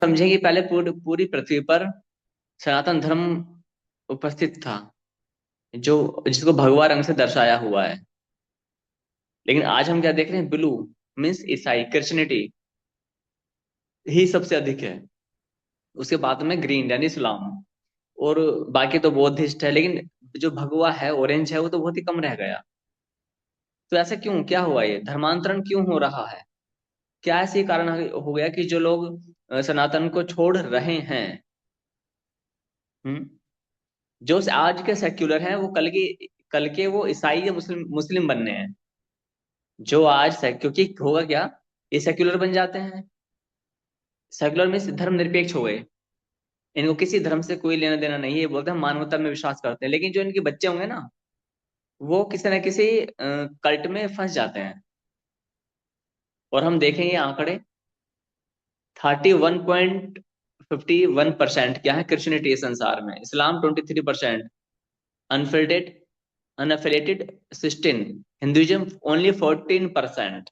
समझें कि पहले पूरी पूरी पृथ्वी पर सनातन धर्म उपस्थित था, जो जिसको भगवा रंग से दर्शाया हुआ है। लेकिन आज हम क्या देख रहे हैं? ब्लू मीन्स ईसाई, क्रिश्चियनिटी ही सबसे अधिक है। उसके बाद में ग्रीन यानी इस्लाम, और बाकी तो बौद्धिस्ट है। लेकिन जो भगवा है, ऑरेंज है, वो तो बहुत ही कम रह गया। तो ऐसा क्यों? क्या हुआ? ये धर्मांतरण क्यों हो रहा है? क्या ऐसे कारण हो गया कि जो लोग सनातन को छोड़ रहे हैं? हम्म जो आज के सेक्युलर हैं, वो कल के वो ईसाई या मुस्लिम मुस्लिम बनने हैं। जो आज क्योंकि होगा क्या, ये सेक्युलर बन जाते हैं। सेक्युलर में धर्म निरपेक्ष हो गए। इनको किसी धर्म से कोई लेना देना नहीं है। ये बोलते हैं हम मानवता में विश्वास करते हैं। लेकिन जो इनके बच्चे होंगे ना, वो किसी न किसी कल्ट में फंस जाते हैं। और हम देखेंगे आंकड़े, 31.51% क्या है क्रिश्चियनिटी संसार में, इस्लाम 23%, अनफिल्टेड अनएफिलेटेड 16, हिंदुइज्म ओनली 14%,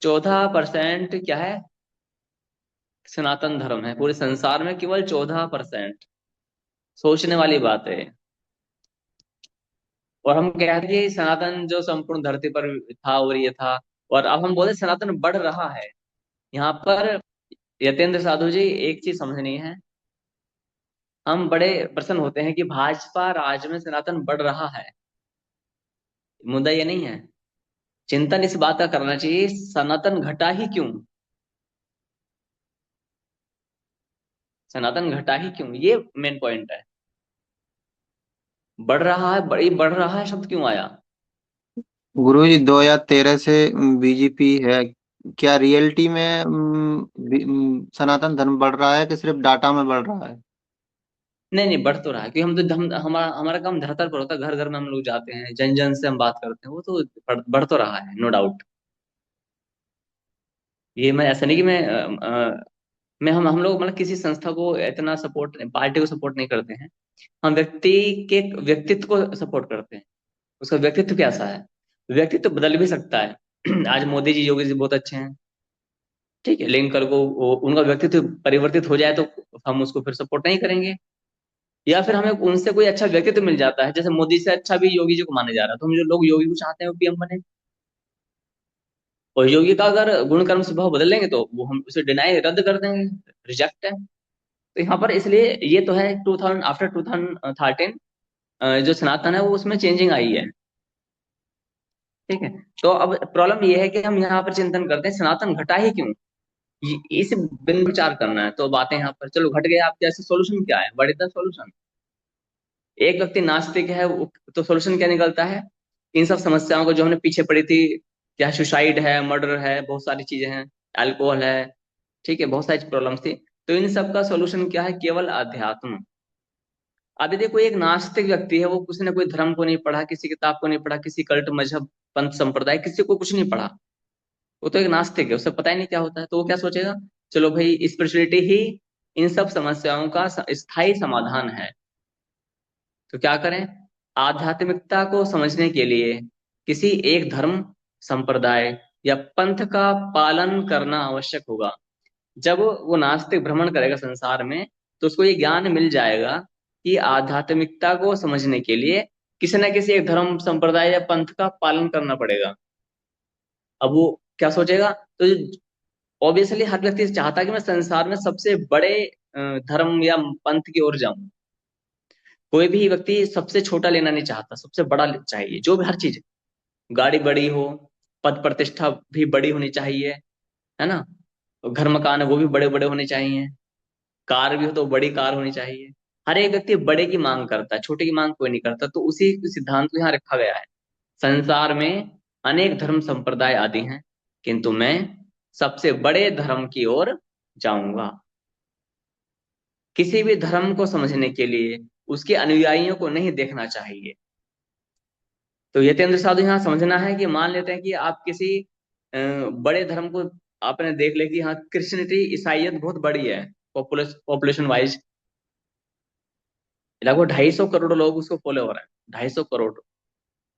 14% क्या है सनातन धर्म है पूरे संसार में, केवल 14%। सोचने वाली बात है। और हम कहते हैं कि सनातन जो संपूर्ण धरती पर था और ये था, और अब हम बोले सनातन बढ़ रहा है। यहाँ पर यतेंद्र साधु जी, एक चीज समझनी है। हम बड़े प्रसन्न होते हैं कि भाजपा राज में सनातन बढ़ रहा है। मुद्दा ये नहीं है। चिंतन इस बात का करना चाहिए, सनातन घटा ही क्यों? सनातन घटा ही क्यों, ये मेन पॉइंट है। बढ़ रहा है, बड़ी बढ़ रहा है शब्द क्यों आया? गुरुजी 2013 से बीजेपी है। क्या रियलिटी में सनातन धर्म बढ़ रहा है कि सिर्फ डाटा में बढ़ रहा है? नहीं नहीं, बढ़ तो रहा है, क्योंकि हमारा हमारा काम धरातल पर होता है। घर घर में हम लोग जाते हैं, जन जन से हम बात करते हैं। वो तो बढ़ तो रहा है, नो डाउट। ये मैं ऐसा नहीं कि मैं हम लोग मतलब किसी संस्था को इतना सपोर्ट, पार्टी को सपोर्ट नहीं करते हैं। हम व्यक्ति के व्यक्तित्व को सपोर्ट करते हैं। उसका व्यक्तित्व कैसा है? व्यक्तित्व बदल भी सकता है। आज मोदी जी, योगी जी बहुत अच्छे हैं, ठीक है, लेकिन कल को उनका व्यक्तित्व परिवर्तित हो जाए तो हम उसको फिर सपोर्ट नहीं करेंगे। या फिर हमें उनसे कोई अच्छा व्यक्तित्व मिल जाता है, जैसे मोदी से अच्छा भी योगी जी को माना जा रहा है, तो हम जो लोग योगी को चाहते हैं वो पीएम बने। और योगी का अगर गुण कर्म स्वभाव बदल लेंगे तो वो हम उसे डिनाई, रद्द कर देंगे, रिजेक्ट है। तो यहाँ पर इसलिए ये तो है, 2000 आफ्टर 2013 जो सनातन है वो उसमें चेंजिंग आई है। ठीक है। तो अब प्रॉब्लम ये है कि हम यहाँ पर चिंतन करते हैं सनातन घटा ही क्यों, इस बिंदु विचार करना है। तो बातें यहाँ पर चलो घट गए, आप कैसे, सोल्यूशन क्या है, व्हाट इज द सोल्यूशन? एक व्यक्ति नास्तिक है, तो सोल्यूशन क्या निकलता है? इन सब समस्याओं को जो हमने पीछे पड़ी थी, क्या सुसाइड है, मर्डर है, बहुत सारी चीजें हैं, अल्कोहल है, ठीक है, बहुत सारी प्रॉब्लम्स थी। तो इन सब का सोल्यूशन क्या है? केवल अध्यात्म। अभी देखो, एक नास्तिक व्यक्ति है, वो किसी ने कोई धर्म को नहीं पढ़ा, किसी किताब को नहीं पढ़ा, किसी कल्ट मजहब पंथ संप्रदाय किसी को कुछ नहीं पढ़ा। वो तो एक नास्तिक है, उसे पता ही नहीं क्या होता है। तो वो क्या सोचेगा? चलो भाई, स्पिरिचुअलिटी ही इन सब समस्याओं का स्थायी समाधान है। तो क्या करें? आध्यात्मिकता को समझने के लिए किसी एक धर्म, संप्रदाय या पंथ का पालन करना आवश्यक होगा। जब वो नास्तिक भ्रमण करेगा संसार में, तो उसको ये ज्ञान मिल जाएगा कि आध्यात्मिकता को समझने के लिए किसी न किसी एक धर्म, संप्रदाय या पंथ का पालन करना पड़ेगा। अब वो क्या सोचेगा? तो ऑब्वियसली हर व्यक्ति चाहता है कि मैं संसार में सबसे बड़े धर्म या पंथ की ओर जाऊं। कोई भी व्यक्ति सबसे छोटा लेना नहीं चाहता, सबसे बड़ा चाहिए। जो भी हर चीज, गाड़ी बड़ी हो, पद प्रतिष्ठा भी बड़ी होनी चाहिए, है ना, घर मकान है वो भी बड़े बड़े होने चाहिए, कार भी हो तो बड़ी कार होनी चाहिए। हर एक व्यक्ति बड़े की मांग करता है, छोटे की मांग कोई नहीं करता। तो उसी सिद्धांत को यहाँ रखा गया है। संसार में अनेक धर्म संप्रदाय आदि हैं, किंतु मैं सबसे बड़े धर्म की ओर जाऊंगा। किसी भी धर्म को समझने के लिए उसके अनुयायियों को नहीं देखना चाहिए। तो यतेंद्र साधु यहाँ समझना है कि मान लेते हैं कि आप किसी बड़े धर्म को आपने देख लिया कि हाँ, क्रिश्चियनिटी, ईसाइयत बहुत बड़ी है, पॉपुलेशन वाइज लगभग 250 करोड़ लोग उसको फॉलो हो रहे हैं, 250 करोड़।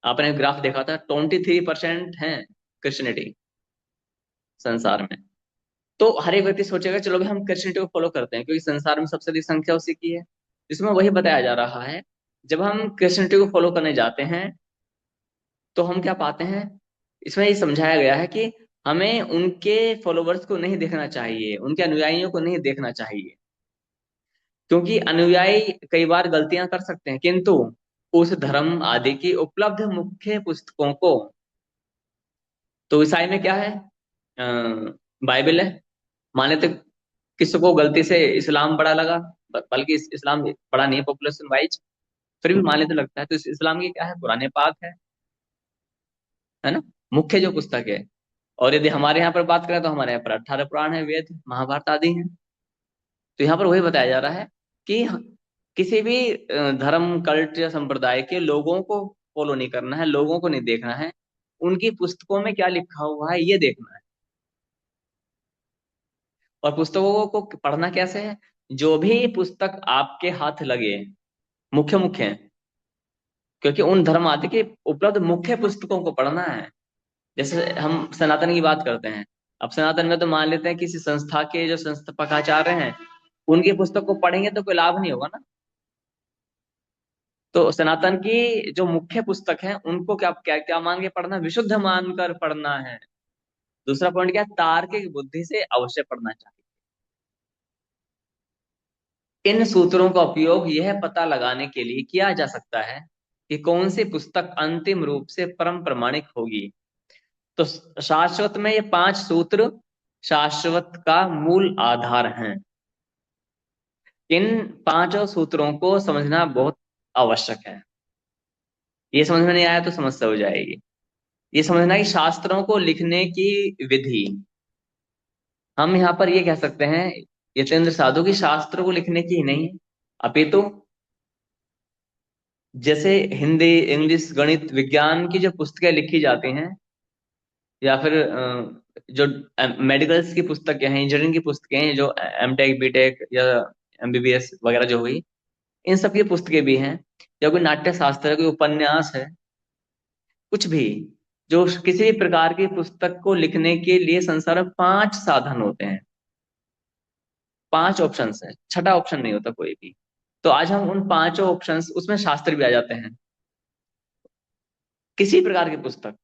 आपने ग्राफ देखा था, 23% है क्रिश्चियनिटी संसार में। तो हर एक व्यक्ति सोचेगा चलो भाई हम क्रिश्चियनिटी को फॉलो करते हैं क्योंकि संसार में सबसे अधिक संख्या उसी की है। इसमें वही बताया जा रहा है, जब हम क्रिश्चियनिटी को फॉलो करने जाते हैं तो हम क्या पाते हैं, इसमें ये समझाया गया है कि हमें उनके फॉलोवर्स को नहीं देखना चाहिए, उनके अनुयायियों को नहीं देखना चाहिए, क्योंकि अनुयायी कई बार गलतियां कर सकते हैं, किंतु उस धर्म आदि की उपलब्ध मुख्य पुस्तकों को, तो ईसाई में क्या है, बाइबल है, माने तो किसी को गलती से इस्लाम बड़ा लगा, बल्कि इस्लाम बड़ा नहीं है पॉपुलेशन वाइज, फिर भी माने तो लगता है, तो इस्लाम की क्या है, कुरान पाक है ना, मुख्य जो पुस्तक है। और यदि हमारे यहाँ पर बात करें तो हमारे यहाँ पर 18 पुराण है, वेद महाभारत आदि हैं। तो यहाँ पर वही बताया जा रहा है कि किसी भी धर्म कल्ट या संप्रदाय के लोगों को फॉलो नहीं करना है, लोगों को नहीं देखना है, उनकी पुस्तकों में क्या लिखा हुआ है ये देखना है। और पुस्तकों को पढ़ना कैसे है, जो भी पुस्तक आपके हाथ लगे, मुख्य मुख्य हैं, क्योंकि उन धर्म आदि की उपलब्ध मुख्य पुस्तकों को पढ़ना है। जैसे हम सनातन की बात करते हैं, अब सनातन में तो मान लेते हैं किसी संस्था के जो संस्थापकाचार्य हैं उनकी पुस्तक को पढ़ेंगे तो कोई लाभ नहीं होगा ना। तो सनातन की जो मुख्य पुस्तक है उनको क्या क्या क्या मान के पढ़ना, विशुद्ध मानकर पढ़ना है। दूसरा पॉइंट क्या है, तार्किक बुद्धि से अवश्य पढ़ना चाहिए। इन सूत्रों का उपयोग यह पता लगाने के लिए किया जा सकता है कि कौन सी पुस्तक अंतिम रूप से परम प्रमाणिक होगी। तो शाश्वत में ये 5 सूत्र शाश्वत का मूल आधार हैं। इन पांचों सूत्रों को समझना बहुत आवश्यक है। ये समझ में नहीं आया तो समस्या हो जाएगी। ये समझना कि शास्त्रों को लिखने की विधि, हम यहाँ पर ये कह सकते हैं यतेंद्र साधु की शास्त्रों को लिखने की ही नहीं, अपितु जैसे हिंदी इंग्लिश गणित विज्ञान की जो पुस्तकें लिखी जाती हैं, या फिर जो मेडिकल्स की पुस्तकें हैं, इंजीनियरिंग की पुस्तकें हैं, जो एमटेक बीटेक या एमबीबीएस वगैरह जो हुई, इन सब की पुस्तकें भी हैं, या कोई नाट्य शास्त्र है, कोई उपन्यास है, कुछ भी, जो किसी भी प्रकार की पुस्तक को लिखने के लिए संसार में 5 साधन होते हैं, 5 ऑप्शंस है, छठा ऑप्शन नहीं होता कोई भी। तो आज हम उन पांचों ऑप्शंस, उसमें शास्त्र भी आ जाते हैं, किसी प्रकार की पुस्तक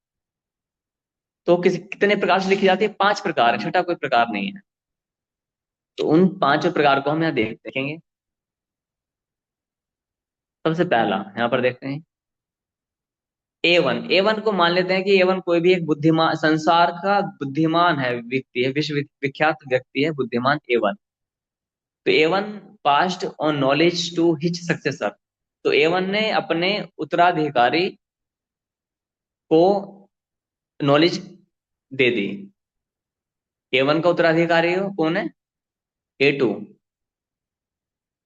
तो किसी कितने प्रकार से लिखी जाती है, 5 प्रकार है, छठा कोई प्रकार नहीं है। तो उन 5 प्रकार को हम यहाँ देखेंगे। सबसे पहला यहाँ पर देखते हैं A1। A1 को मान लेते हैं कि A1 कोई भी एक बुद्धिमान, संसार का बुद्धिमान है, व्यक्ति है, विश्व विख्यात व्यक्ति है बुद्धिमान A1। तो A1 passed on knowledge to his successor. तो A1 ने अपने उत्तराधिकारी को नॉलेज दे दी। A1 का उत्तराधिकारी कौन है, A2।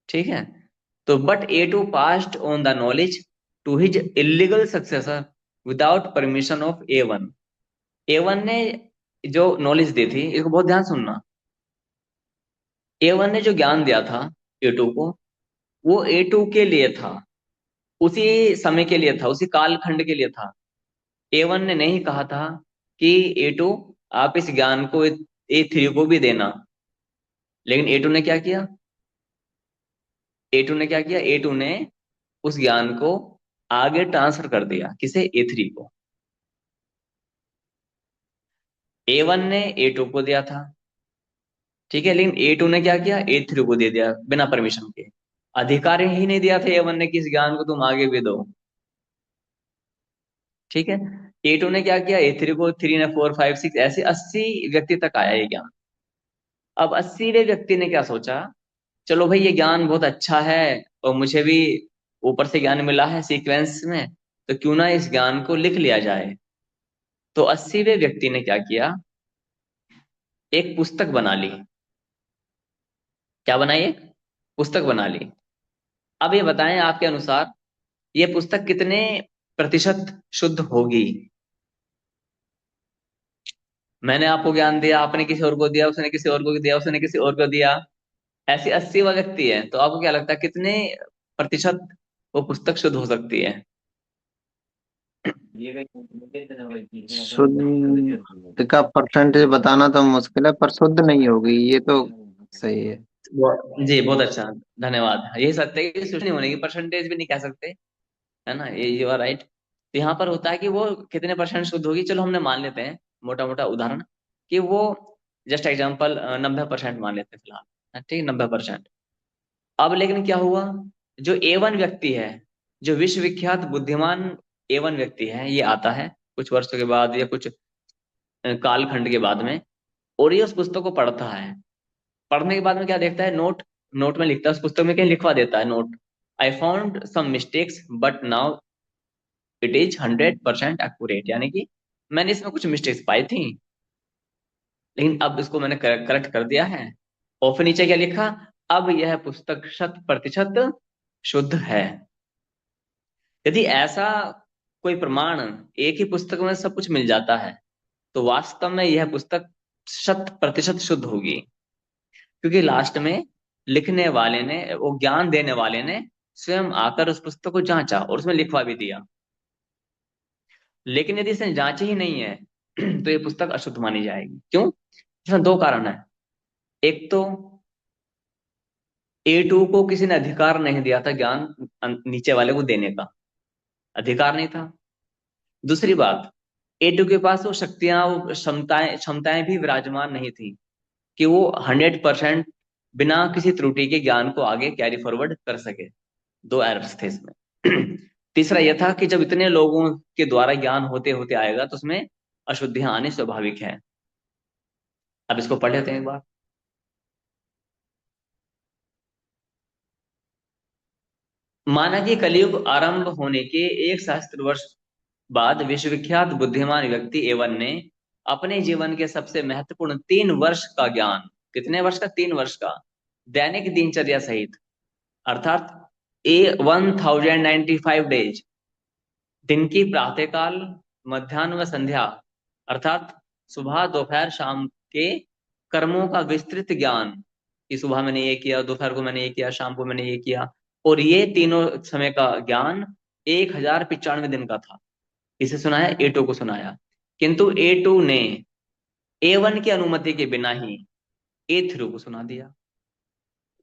ठीक है। तो but A2 passed on the knowledge to his illegal successor without permission of A1। A1 ने जो नॉलेज दी थी, इसको बहुत ध्यान सुनना, A1 ने जो ज्ञान दिया था A2 को, वो A2 के लिए था, उसी समय के लिए था, उसी कालखंड के लिए था। A1 ने नहीं कहा था कि A2 आप इस ज्ञान को A3 को भी देना। लेकिन A2 ने क्या किया, A2 ने क्या किया, A2 ने उस ज्ञान को आगे ट्रांसफर कर दिया, किसे, A3 को। A1 ने A2 को दिया था, ठीक है, लेकिन A2 ने क्या किया, A3 को दे दिया बिना परमिशन के। अधिकार ही नहीं दिया था A1 ने कि इस ज्ञान को तुम आगे भी दो। ठीक है। A2 ने क्या किया, A3 को, 3 ने 4 5 6 ऐसे 80 व्यक्ति तक आया ये ज्ञान। अब 80वें व्यक्ति ने क्या सोचा, चलो भाई ये ज्ञान बहुत अच्छा है और मुझे भी ऊपर से ज्ञान मिला है सीक्वेंस में, तो क्यों ना इस ज्ञान को लिख लिया जाए। तो 80वें व्यक्ति ने क्या किया, एक पुस्तक बना ली। क्या बनाई, एक पुस्तक बना ली। अब ये बताएं आपके अनुसार ये पुस्तक कितने प्रतिशत शुद्ध होगी। मैंने आपको ज्ञान दिया, आपने किसी और को दिया, उसने किसी और को दिया, उसने किसी और को दिया, ऐसे 80 व्यक्ति है, तो आपको क्या लगता है कितने प्रतिशत वो पुस्तक शुद्ध हो सकती है। शुद्ध का परसेंटेज बताना तो मुश्किल है, पर शुद्ध नहीं होगी ये तो सही है। जी बहुत अच्छा, धन्यवाद। यही सत्य है कि शुद्ध नहीं होने की परसेंटेज भी नहीं कह सकते, है ना, ये यू आर राइट। तो यहाँ पर होता है कि वो कितने परसेंट शुद्ध होगी, चलो हमने मान लेते हैं मोटा मोटा उदाहरण कि वो, जस्ट एग्जाम्पल 90% मान लेते हैं फिलहाल, ठीक, 90%। अब लेकिन क्या हुआ, जो A1 व्यक्ति है, जो विश्वविख्यात बुद्धिमान A1 व्यक्ति है, ये आता है कुछ वर्षों के बाद या कुछ कालखंड के बाद में, और ये उस पुस्तक को पढ़ता है। पढ़ने के बाद में क्या देखता है, नोट, नोट में लिखता है, उस पुस्तक में कहीं लिखवा देता है note, I found some mistakes but now it is 100% accurate, यानी कि मैंने इसमें कुछ मिस्टेक्स पाई थी, लेकिन अब इसको मैंने करेक्ट कर दिया है। और फिर नीचे क्या लिखा, अब यह पुस्तक 100% शुद्ध है। यदि ऐसा कोई प्रमाण, एक ही पुस्तक में सब कुछ मिल जाता है, तो वास्तव में यह पुस्तक 100% शुद्ध होगी, क्योंकि लास्ट में लिखने वाले ने, वो ज्ञान देने वाले ने स्वयं आकर उस पुस्तक को जांचा और उसमें लिखवा भी दिया। लेकिन यदि इसने जांची ही नहीं है तो ये पुस्तक अशुद्ध मानी जाएगी। क्यों? इसमें दो कारण है। एक तो A2 को किसी ने अधिकार नहीं दिया था ज्ञान नीचे वाले को देने का, अधिकार नहीं था। दूसरी बात, A2 के पास वो शक्तियां, वो क्षमताएं क्षमताएं भी विराजमान नहीं थी कि वो 100% बिना किसी त्रुटि के ज्ञान को आगे कैरी फॉरवर्ड कर सके। दो एरर्स थे इसमें। तीसरा यह था कि जब इतने लोगों के द्वारा ज्ञान होते होते आएगा तो उसमें अशुद्धियां आनी स्वाभाविक है। अब इसको पढ़ लेते हैं एक बार। माना कि कलयुग आरंभ होने के 1 सहस्त्र वर्ष बाद विश्वविख्यात बुद्धिमान व्यक्ति एवन ने अपने जीवन के सबसे महत्वपूर्ण 3 वर्ष का ज्ञान, कितने वर्ष का, 3 वर्ष का, दैनिक दिनचर्या सहित, अर्थात A1095 डेज, दिन की प्रातःकाल, मध्याह्न व संध्या, अर्थात सुबह दोपहर शाम के कर्मों का विस्तृत ज्ञान, कि सुबह मैंने ये किया, दोपहर को मैंने ये किया, शाम को मैंने ये किया, और ये तीनों समय का ज्ञान 1095 दिन का था। इसे सुनाया, A2 को सुनाया। किंतु A2 ने A1 की अनुमति के बिना ही A3 को सुना दिया।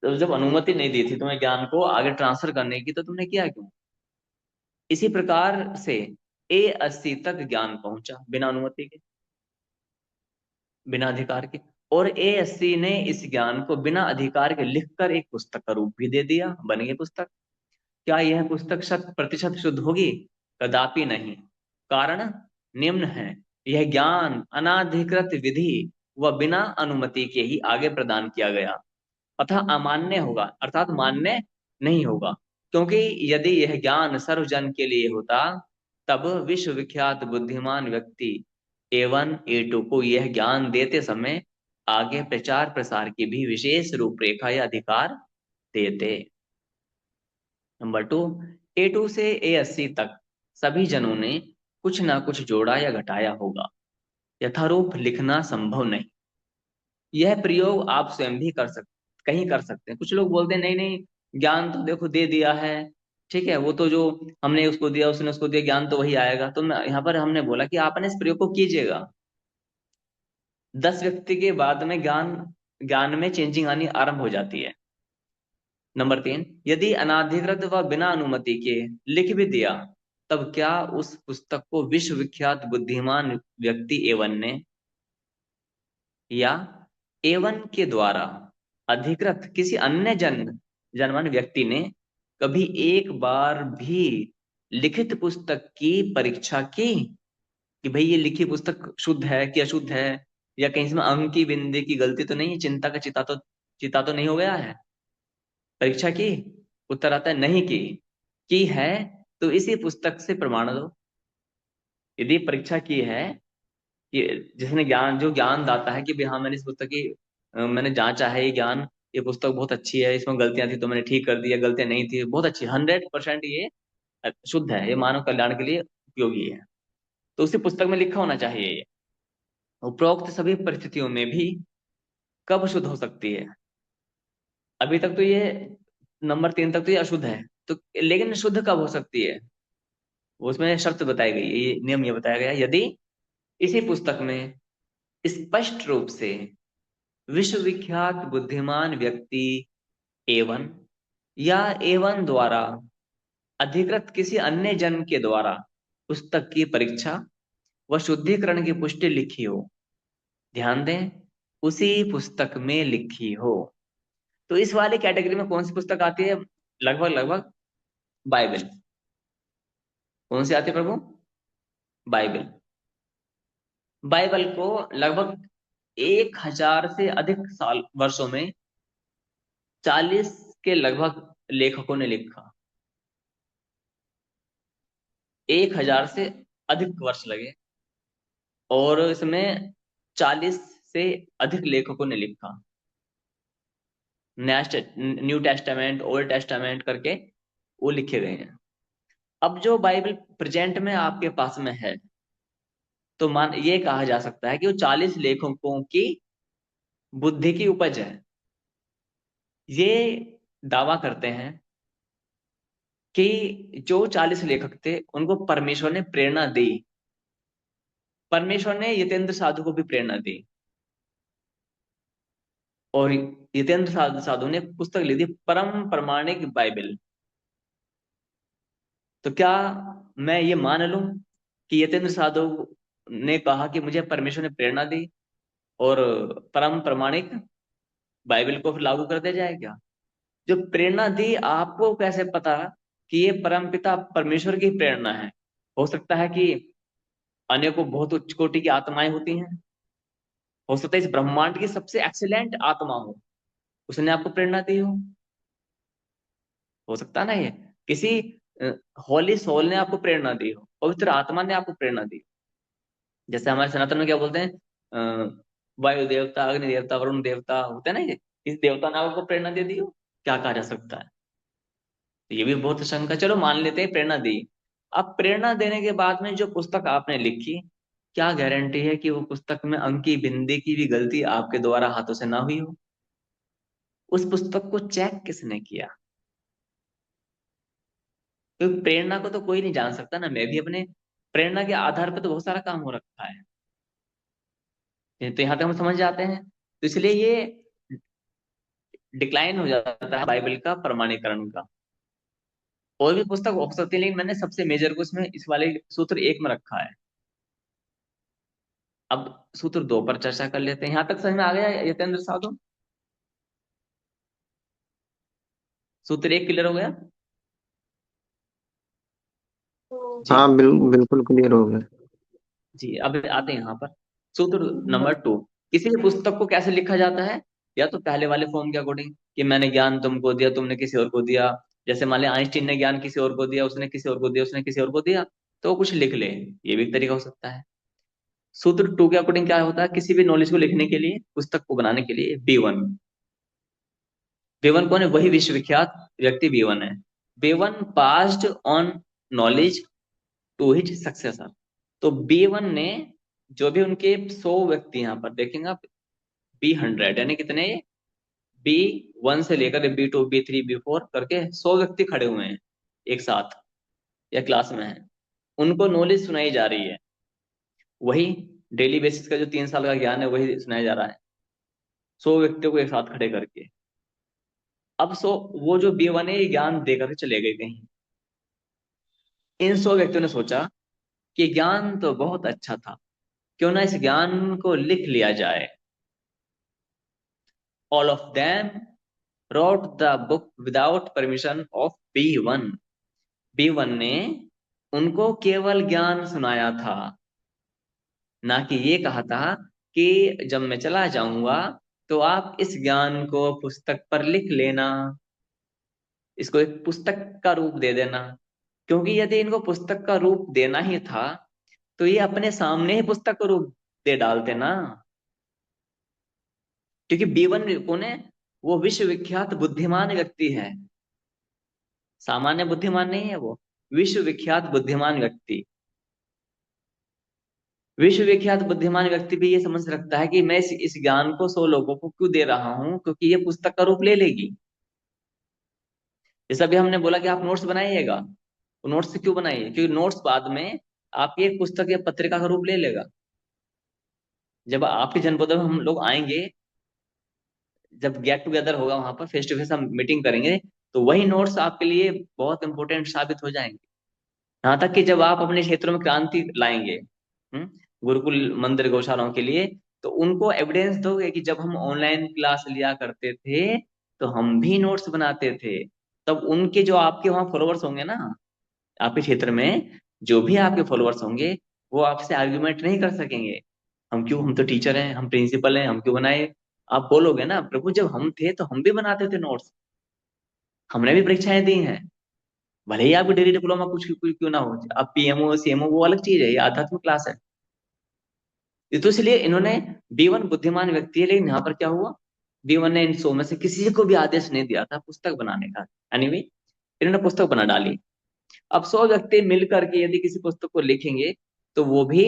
तो जब अनुमति नहीं दी थी तुम्हें ज्ञान को आगे ट्रांसफर करने की, तो तुमने किया क्यों? इसी प्रकार से A80 तक ज्ञान पहुंचा बिना अनुमति के, बिना अधिकार के। और A80 ने इस ज्ञान को बिना अधिकार के लिखकर एक पुस्तक का रूप भी दे दिया, बन गई पुस्तक। क्या यह पुस्तक 100% शुद्ध होगी? कदापि नहीं। कारण निम्न है, यह ज्ञान अनाधिकृत विधि व बिना अनुमति के ही आगे प्रदान किया गया, अतः अमान्य होगा, अर्थात मान्य नहीं होगा। क्योंकि यदि यह ज्ञान सर्वजन के लिए होता, तब विश्वविख्यात बुद्धिमान व्यक्ति A1 A2 को यह ज्ञान देते समय आगे प्रचार प्रसार की भी विशेष रूपरेखा या अधिकार देते। नंबर 2, A2 से A80 तक सभी जनों ने कुछ ना कुछ जोड़ा या घटाया होगा, यथारूप लिखना संभव नहीं। यह प्रयोग आप स्वयं भी कर सकते, कहीं कर सकते हैं। कुछ लोग बोलते हैं नहीं नहीं, ज्ञान तो देखो दे दिया है, ठीक है, वो तो जो हमने उसको दिया, उसने उसको दिया, ज्ञान तो वही आएगा। तो यहाँ पर हमने बोला कि आपने इस प्रयोग को कीजिएगा। 10 व्यक्ति के बाद में ज्ञान, ज्ञान में चेंजिंग आनी आरंभ हो जाती है। नंबर 3, यदि अनाधिकृत व बिना अनुमति के लिख भी दिया, तब क्या उस पुस्तक को विश्वविख्यात बुद्धिमान व्यक्ति A1 ने या A1 के द्वारा अधिकृत किसी अन्य जनवन व्यक्ति ने कभी एक बार भी लिखित पुस्तक की परीक्षा की, कि भाई ये लिखी पुस्तक शुद्ध है कि अशुद्ध है, या कहीं इसमें अंक की बिंदी की गलती तो नहीं, चिंता का चिता तो नहीं हो गया है? परीक्षा की? उत्तर आता है नहीं की है, तो इसी पुस्तक से प्रमाण दो। यदि परीक्षा की है, कि जिसने ज्ञान, जो ज्ञान दाता है कि भाई हाँ मैंने इस पुस्तक की मैंने जांचा है, ये ज्ञान, ये पुस्तक बहुत अच्छी है, इसमें गलतियां थी तो मैंने ठीक कर दिया, गलतियां नहीं थी बहुत अच्छी, 100% ये शुद्ध है, ये मानव कल्याण के लिए उपयोगी है, तो उसी पुस्तक में लिखा होना चाहिए ये। उपरोक्त सभी परिस्थितियों में भी कब शुद्ध हो सकती है? अभी तक तो ये, नंबर 3 तक तो ये अशुद्ध है, तो लेकिन शुद्ध कब हो सकती है? उसमें शर्त बताई गई है, ये नियम ये बताया गया है, यदि इसी पुस्तक में स्पष्ट रूप से विश्वविख्यात बुद्धिमान व्यक्ति एवन या एवन द्वारा अधिकृत किसी अन्य जन के द्वारा पुस्तक की परीक्षा व शुद्धिकरण की पुष्टि लिखी हो, ध्यान दें, उसी पुस्तक में लिखी हो। तो इस वाली कैटेगरी में कौन सी पुस्तक आती है? लगभग लगभग बाइबल। कौन सी आती है प्रभु? बाइबल। बाइबल को लगभग 1000 से अधिक साल वर्षों में 40 के लगभग लेखकों ने लिखा। 1000 से अधिक वर्ष लगे और इसमें 40 से अधिक लेखकों ने लिखा। न्यू टेस्टामेंट, ओल्ड टेस्टामेंट करके वो लिखे गए हैं। अब जो बाइबल प्रेजेंट में आपके पास में है, तो मान ये कहा जा सकता है कि वो 40 लेखकों की बुद्धि की उपज है। ये दावा करते हैं कि जो 40 लेखक थे उनको परमेश्वर ने प्रेरणा दी। परमेश्वर ने यतेंद्र साधु को भी प्रेरणा दी, और यतेंद्र साधु ने पुस्तक लिखी थी परम प्रमाणिक बाइबल। तो क्या मैं ये मान लूं कि यतेंद्र साधु ने कहा कि मुझे परमेश्वर ने प्रेरणा दी और परम प्रमाणिक बाइबल को फिर लागू कर दिया जाए क्या? जो प्रेरणा दी, आपको कैसे पता कि ये परम पिता परमेश्वर की प्रेरणा है? हो सकता है कि अन्य को बहुत उच्च कोटि की आत्माएं होती हैं, हो सकता है इस ब्रह्मांड की सबसे एक्सीलेंट आत्मा हो, उसने आपको प्रेरणा दी हो सकता है ना ये किसी होली सोल ने आपको प्रेरणा दी हो, पवित्र आत्मा ने आपको प्रेरणा दी। जैसे हमारे सनातन में क्या बोलते हैं, वायु देवता, अग्नि देवता, वरुण देवता होते हैं ना, ये इस देवता ने आपको प्रेरणा दे दी हो, क्या कहा जा सकता है? तो ये भी बहुत शंका, चलो मान लेते हैं प्रेरणा दी। अब प्रेरणा देने के बाद में जो पुस्तक आपने लिखी, क्या गारंटी है कि वो पुस्तक में अंकी बिंदी की भी गलती आपके द्वारा हाथों से ना हुई हो? उस पुस्तक को चेक किसने किया? क्योंकि प्रेरणा को तो कोई नहीं जान सकता ना, मैं भी अपने प्रेरणा के आधार पर तो बहुत सारा काम हो रखा है। तो यहाँ तक हम समझ जाते हैं, तो इसलिए ये डिक्लाइन हो जाता है बाइबल का प्रमाणीकरण का। और भी पुस्तक हो सकती है, लेकिन मैंने सबसे मेजर को इसमें इस वाले सूत्र एक में रखा है। अब सूत्र दो पर चर्चा कर लेते हैं। यहाँ तक समझ में आ गया यतेंद्र साधु? सूत्र एक क्लियर हो गया? जी। हाँ, बिल्कुल क्लियर हो गया। जी, अब आते हैं यहाँ पर सूत्र नंबर टू। किसी भी पुस्तक को कैसे लिखा जाता है? या तो पहले वाले फॉर्म के अकॉर्डिंग, कि मैंने ज्ञान तुमको दिया, तुमने किसी और को दिया। जैसे मान लिया आइंस्टीन ने ज्ञान किसी और को दिया, उसने किसी और को दिया, उसने किसी और को दिया, तो वो कुछ लिख ले, ये भी एक तरीका हो सकता है। सूत्र टू के अकॉर्डिंग क्या होता है? किसी भी नॉलेज को लिखने के लिए, पुस्तक को बनाने के लिए B1। B1 कौन है? वही विश्वविख्यात व्यक्ति B1 है। B1 passed on knowledge to his successor. तो B1 ने जो भी उनके 100 व्यक्ति, यहाँ पर देखेंगे आप, B100 यानी कितने? B1 से लेकर B2 B3 B4 करके 100 व्यक्ति खड़े हुए हैं एक साथ, या क्लास में है, उनको नॉलेज सुनाई जा रही है। वही डेली बेसिस का जो 3 साल का ज्ञान है वही सुनाया जा रहा है 100 व्यक्तियों को एक साथ खड़े करके। अब वो जो B1 है ये ज्ञान देकर के चले गए कहीं। इन 100 व्यक्तियों ने सोचा कि ज्ञान तो बहुत अच्छा था, क्यों ना इस ज्ञान को लिख लिया जाए। All of them wrote the book without permission of B1। B1 ने उनको केवल ज्ञान सुनाया था, ना कि ये कहा था कि जब मैं चला जाऊंगा तो आप इस ज्ञान को पुस्तक पर लिख लेना, इसको एक पुस्तक का रूप दे देना। क्योंकि यदि इनको पुस्तक का रूप देना ही था तो ये अपने सामने ही पुस्तक का रूप दे डालते ना। क्योंकि B1 कौन है? वो विश्वविख्यात बुद्धिमान व्यक्ति है, सामान्य बुद्धिमान नहीं है वो, विश्वविख्यात बुद्धिमान व्यक्ति। विश्वविख्यात बुद्धिमान व्यक्ति भी ये समझ रखता है कि मैं इस ज्ञान को 100 लोगों को क्यों दे रहा हूं, क्योंकि ये पुस्तक का रूप ले लेगी। जैसा भी हमने बोला कि आप नोट्स बनाइएगा, नोट्स क्यों बनाई है? क्योंकि नोट्स बाद में आपकी एक पुस्तक या पत्रिका का रूप ले लेगा। जब आपके जन्मदिन में हम लोग आएंगे, जब गेट टुगेदर होगा वहां पर, फेस टू फेस हम मीटिंग करेंगे, तो वही नोट्स आपके लिए बहुत इंपॉर्टेंट साबित हो जाएंगे। यहाँ तक कि जब आप अपने क्षेत्रों में क्रांति लाएंगे, गुरुकुल मंदिर गौशालाओं के लिए, तो उनको एविडेंस दोगे कि जब हम ऑनलाइन क्लास लिया करते थे तो हम भी नोट्स बनाते थे। तब उनके जो आपके वहाँ फॉलोअर्स होंगे ना, आपके क्षेत्र में जो भी आपके फॉलोअर्स होंगे, वो आपसे आर्ग्यूमेंट नहीं कर सकेंगे। हम क्यों, हम तो टीचर हैं, हम प्रिंसिपल हैं, हम क्यों बनाए? आप बोलोगे ना, प्रभु जब हम थे तो हम भी बनाते थे नोट्स, हमने भी परीक्षाएं दी हैं। भले ही आपको डिग्री डिप्लोमा कुछ क्यों ना हो, आप पीएमओ सीएमओ वो अलग चीज है, ये आध्यात्मिक क्लास है। ये तो इसलिए इन्होंने, B1 बुद्धिमान व्यक्ति है, लेकिन यहाँ पर क्या हुआ, B1 ने इन 100 में से किसी को भी आदेश नहीं दिया था पुस्तक बनाने का। एनीवे, इन्होंने पुस्तक बना डाली। अब 100 व्यक्ति मिल करके यदि किसी पुस्तक को लिखेंगे, तो वो भी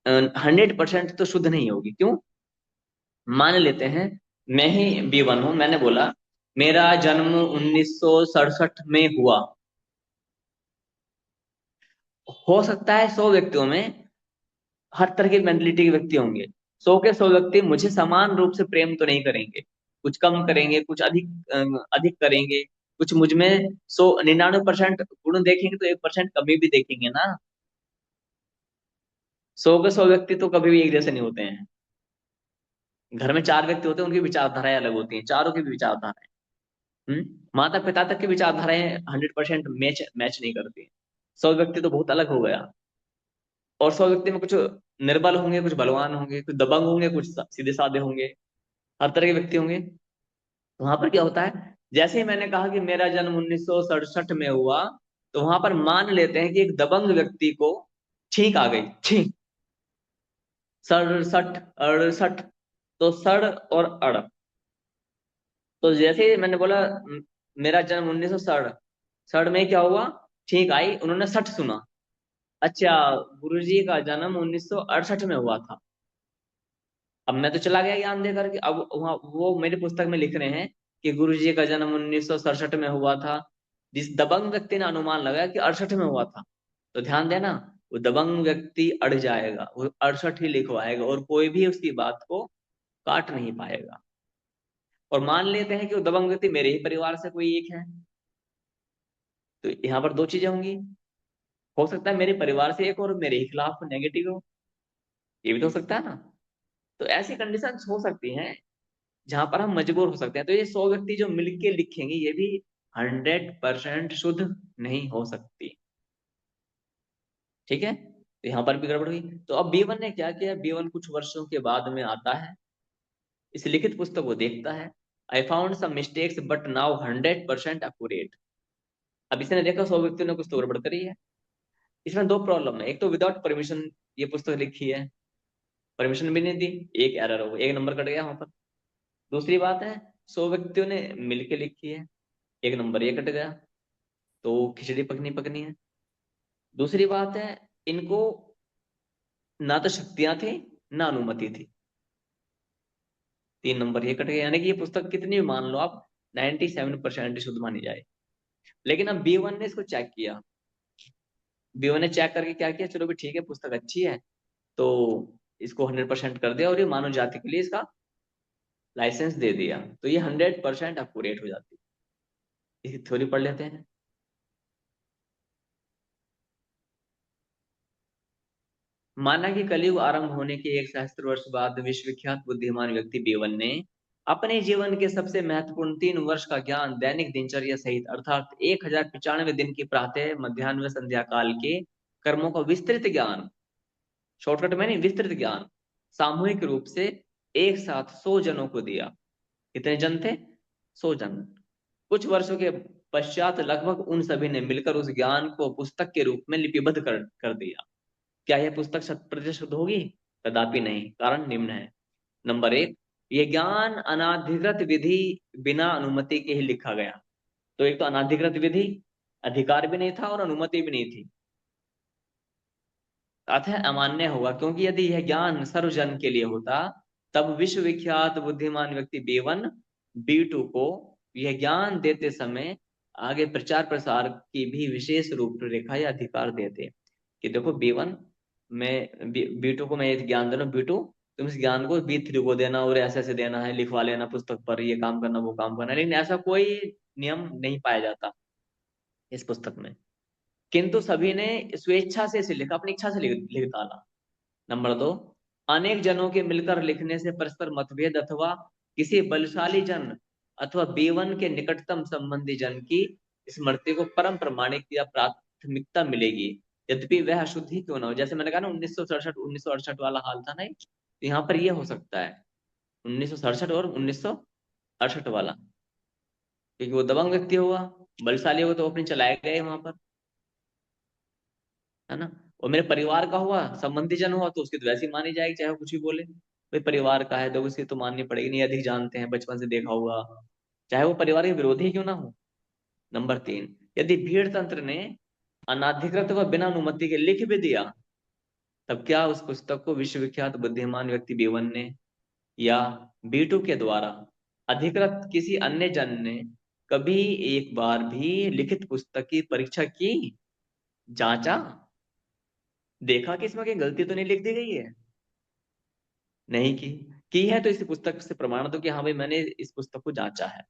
100% तो शुद्ध नहीं होगी। क्यों? मान लेते हैं मैं ही B1 हूं, मैंने बोला मेरा जन्म 1967 में हुआ। हो सकता है 100 व्यक्तियों में हर तरह की मेंटलिटी के व्यक्ति होंगे। 100 के 100 व्यक्ति मुझे समान रूप से प्रेम तो नहीं करेंगे, कुछ कम करेंगे, कुछ अधिक अधिक करेंगे। कुछ मुझ में 99% गुण देखेंगे तो 1% कमी भी देखेंगे ना। 100 के 100 व्यक्ति तो कभी भी एक जैसे नहीं होते हैं। घर में 4 व्यक्ति होते हैं, उनकी विचारधाराएं अलग होती हैं, चारों की भी विचारधाराएं। माता पिता तक की विचारधाराएं 100% मैच मैच नहीं करती। 100 व्यक्ति तो बहुत अलग हो गया। और 100 व्यक्ति में कुछ निर्बल होंगे, कुछ बलवान होंगे, कुछ दबंग होंगे, कुछ सीधे साधे होंगे, हर तरह के व्यक्ति होंगे। तो वहां पर क्या होता है, जैसे ही मैंने कहा कि मेरा जन्म 1967 में हुआ, तो वहां पर मान लेते हैं कि एक दबंग व्यक्ति को छींक आ गई, छींक, सड़सठ, अड़सठ, तो सड़ और अड़। तो जैसे ही मैंने बोला मेरा जन्म 1960, सड़ में क्या हुआ, छींक आई, उन्होंने 60 सुना। अच्छा, गुरुजी का जन्म 1968 में हुआ था। अब मैं तो चला गया ज्ञान दे करके। अब वहाँ वो मेरी पुस्तक में लिख रहे हैं कि गुरुजी का जन्म 1967 में हुआ था। जिस दबंग व्यक्ति ने अनुमान लगाया कि 68 में हुआ था, तो ध्यान देना, वो दबंग व्यक्ति अड़ जाएगा, वो 68 ही लिखवाएगा और कोई भी उसकी बात को काट नहीं पाएगा। और मान लेते हैं कि वो दबंग व्यक्ति मेरे ही परिवार से कोई एक है, तो यहाँ पर दो चीजें होंगी। हो सकता है मेरे परिवार से एक और मेरे ही खिलाफ नेगेटिव हो, ये भी तो हो सकता है ना। तो ऐसी कंडीशन हो सकती हैं जहां पर हम मजबूर हो सकते हैं। तो ये 100 व्यक्ति जो मिलके लिखेंगे, ये भी 100% शुद्ध नहीं हो सकती। ठीक है, तो यहाँ पर भी गड़बड़ हुई। तो अब B1 ने क्या किया, B1 कुछ वर्षों के बाद में आता है, इस लिखित पुस्तक को देखता है। I found some mistakes but now 100% accurate. अब इसने देखा 100 व्यक्तियों ने कुछ तो गड़बड़ करी है। इसमें दो प्रॉब्लम है, एक तो विदाउट परमिशन ये पुस्तक लिखी है, परमिशन भी नहीं दी, एक एरर हो, एक नंबर कट गया वहां पर। दूसरी बात है, 100 व्यक्तियों ने मिलके लिखी है, एक नंबर ये कट गया। तो खिचड़ी पकनी पकनी है। दूसरी बात है, इनको ना तो शक्तियां थी, ना अनुमति थी, 3 नंबर ये कट गए। यानी कि ये पुस्तक कितनी भी मान लो आप, 97% शुद्ध मानी जाए। लेकिन अब B1 ने इसको चेक किया। B1 ने चेक करके क्या किया, चलो भी ठीक है, पुस्तक अच्छी है, तो इसको 100% कर दिया और ये मानव जाति के लिए इसका लाइसेंस दे दिया। तो ये 100% अक्यूरेट हो जाती है। इसकी थ्योरी पढ़ लेते हैं। माना कि कलयुग आरंभ होने के 1 सहस्त्र वर्ष बाद विश्व विख्यात बुद्धिमान व्यक्ति B1 ने अपने जीवन के सबसे महत्वपूर्ण 3 वर्ष का ज्ञान दैनिक दिनचर्या सहित, अर्थात 1095 दिन की प्रातः मध्यान्ह व संध्या काल के कर्मों का विस्तृत ज्ञान, शॉर्टकट में नहीं, विस्तृत ज्ञान, सामूहिक रूप से एक साथ 100 जनों को दिया। कितने जन थे? 100 जन। कुछ वर्षों के पश्चात लगभग उन सभी ने मिलकर उस ज्ञान को पुस्तक के रूप में लिपिबद्ध कर दिया। क्या यह पुस्तक 100% शुद्ध होगी? कदापि नहीं। कारण निम्न है। नंबर 1, यह ज्ञान अनाधिकृत विधि, बिना अनुमति के ही लिखा गया। तो एक तो अनाधिकृत विधि, अधिकार भी नहीं था और अनुमति भी नहीं थी, अतः अमान्य होगा। क्योंकि यदि यह ज्ञान सर्वजन के लिए होता, तब विश्वविख्यात बुद्धिमान व्यक्ति B1 B2 को यह ज्ञान देते समय आगे प्रचार प्रसार की भी विशेष रूपरेखा या अधिकार देते, कि देखो B1 में B2 को मैं ये ज्ञान दे रहा हूँ, B2 तुम इस ज्ञान को B3 को देना और ऐसे ऐसे देना है, लिखवा लेना पुस्तक पर, ये काम करना वो काम करना, लेकिन ऐसा कोई नियम नहीं पाया जाता इस पुस्तक में। किंतु सभी ने स्वेच्छा से इसे लिखा, अपनी इच्छा से लिख डाला। नंबर 2, अनेक जनों के मिलकर लिखने से परस्पर मतभेद अथवा किसी बलशाली जन अथवा B1 के निकटतम संबंधी जन की स्मृति को परम प्रमाणिक या प्राथमिकता मिलेगी, यद्यपि वह अशुद्ध ही क्यों ना हो। जैसे मैंने कहा ना 1967 वाला हाल था ना, तो यहाँ पर यह हो सकता है 1967 और 1968 वाला, क्योंकि वो दबंग व्यक्ति हुआ, बलशाली होगा तो वो अपनी चलाए गए वहां पर, है ना। और मेरे परिवार का हुआ, संबंधी जन हुआ, तो उसकी तो वैसी मानी जाएगी चाहे वो कुछ भी बोले, भाई परिवार का है तो उसकी तो माननी पड़ेगी, नहीं अधिक जानते हैं, बचपन से देखा हुआ, चाहे वो परिवार के विरोधी ही क्यों ना हो। नंबर 3, यदि भीड़ तंत्र ने अनाधिकृत व बिना अनुमति के लिख भी दिया, तब क्या उस पुस्तक को विश्वविख्यात बुद्धिमान व्यक्ति B1 ने या B2 के द्वारा अधिकृत किसी अन्य जन ने कभी एक बार भी लिखित पुस्तक की परीक्षा की, जांचा, देखा कि इसमें कोई गलती तो नहीं लिख दी गई है? नहीं की है तो इस पुस्तक से प्रमाण दो कि हाँ भाई मैंने इस पुस्तक को जांचा है।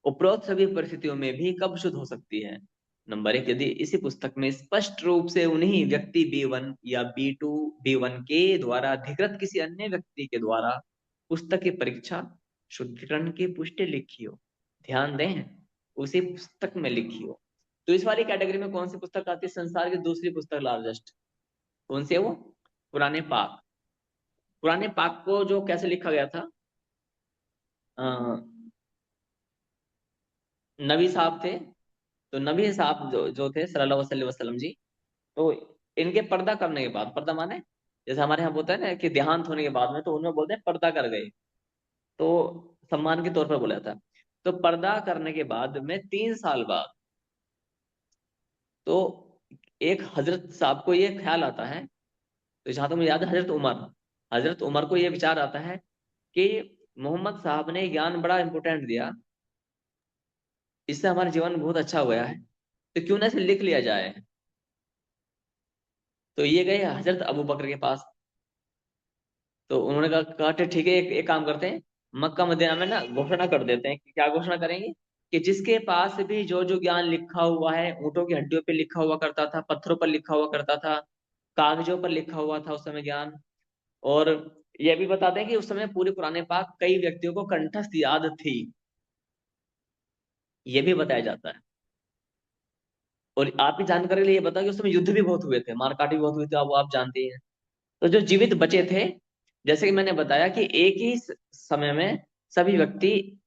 उपरोक्त सभी परिस्थितियों में भी कब शुद्ध हो सकती है? नंबर 1, यदि इसी पुस्तक में स्पष्ट रूप से उन्हीं व्यक्ति B1 या B2 B1 के द्वारा अधिकृत किसी अन्य व्यक्ति के द्वारा पुस्तक की परीक्षा शुद्धिकरण की पुष्टि लिखी हो। ध्यान दें, उसी पुस्तक में लिखी हो। तो इस वाली कैटेगरी में कौन सी पुस्तक आती है? संसार की दूसरी पुस्तक लार्जेस्ट, कौन सी है वो? पुराने पाक। पुराने पाक को जो कैसे लिखा गया था, अ, नबी साहब थे, तो नबी साहब जो थे सल्लल्लाहु अलैहि वसल्लम जी, तो इनके पर्दा करने के बाद, पर्दा माने जैसे हमारे यहाँ बोलते हैं ना कि देहांत होने के बाद में, तो उनमें बोलते हैं पर्दा कर गए, तो सम्मान के तौर पर बोला था। तो पर्दा करने के बाद में 3 साल बाद, तो एक हजरत साहब को ये ख्याल आता है, तो जहां तक मुझे याद है हजरत उमर को ये विचार आता है कि मोहम्मद साहब ने ज्ञान बड़ा इंपोर्टेंट दिया, इससे हमारा जीवन बहुत अच्छा हुआ है, तो क्यों ना इसे लिख लिया जाए। तो ये गए हजरत अबू बकर के पास, तो उन्होंने कहा ठीक है, एक काम करते हैं, मक्का मदीना में ना घोषणा कर देते हैं। कि क्या घोषणा करेंगे? कि जिसके पास भी जो जो ज्ञान लिखा हुआ है, ऊंटों की हड्डियों पे लिखा हुआ करता था, पत्थरों पर लिखा हुआ करता था, कागजों पर लिखा हुआ था उस समय ज्ञान। और ये भी बताते हैं कि उस समय पूरे पुराने पाक कई व्यक्तियों को कंठस्थ याद थी, ये भी बताया जाता है। और आपकी जानकारी के लिए ये बता कि उस समय युद्ध भी बहुत हुए थे, मारकाट भी बहुत हुए थे, आप जानते ही हैं। तो जो जीवित बचे थे, जैसे कि मैंने बताया कि एक ही समय में सभी व्यक्ति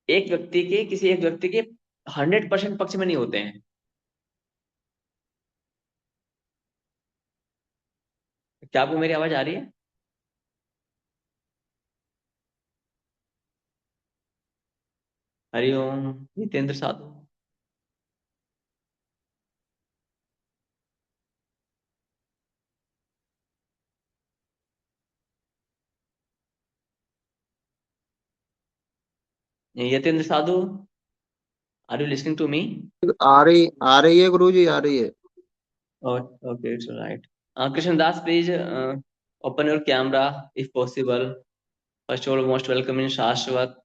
किसी एक व्यक्ति के 100% पक्ष में नहीं होते हैं। क्या आपको मेरी आवाज आ रही है? Hariom Jitendra Sadhu. Yatendra Sadhu, are you listening to me? आ रही है गुरु जी, आ रही है। Okay, it's right. Krishnadas please open your camera if possible. First all most welcome in Shashwat.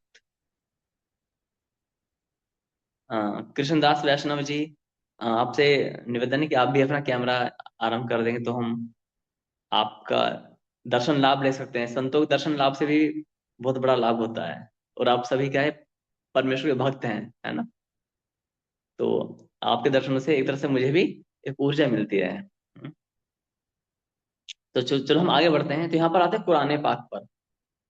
Krishnadas वैष्णव जी, आपसे निवेदन है कि आप भी अपना कैमरा आरंभ कर देंगे तो हम आपका दर्शन लाभ ले सकते हैं। संतों के दर्शन लाभ से भी बहुत बड़ा लाभ होता है, और आप सभी क्या है, परमेश्वर के भक्त हैं, है ना। तो आपके दर्शनों से एक तरह से मुझे भी एक ऊर्जा मिलती है। तो चलो हम आगे बढ़ते हैं। तो यहाँ पर आते हैं कुरान पाक पर।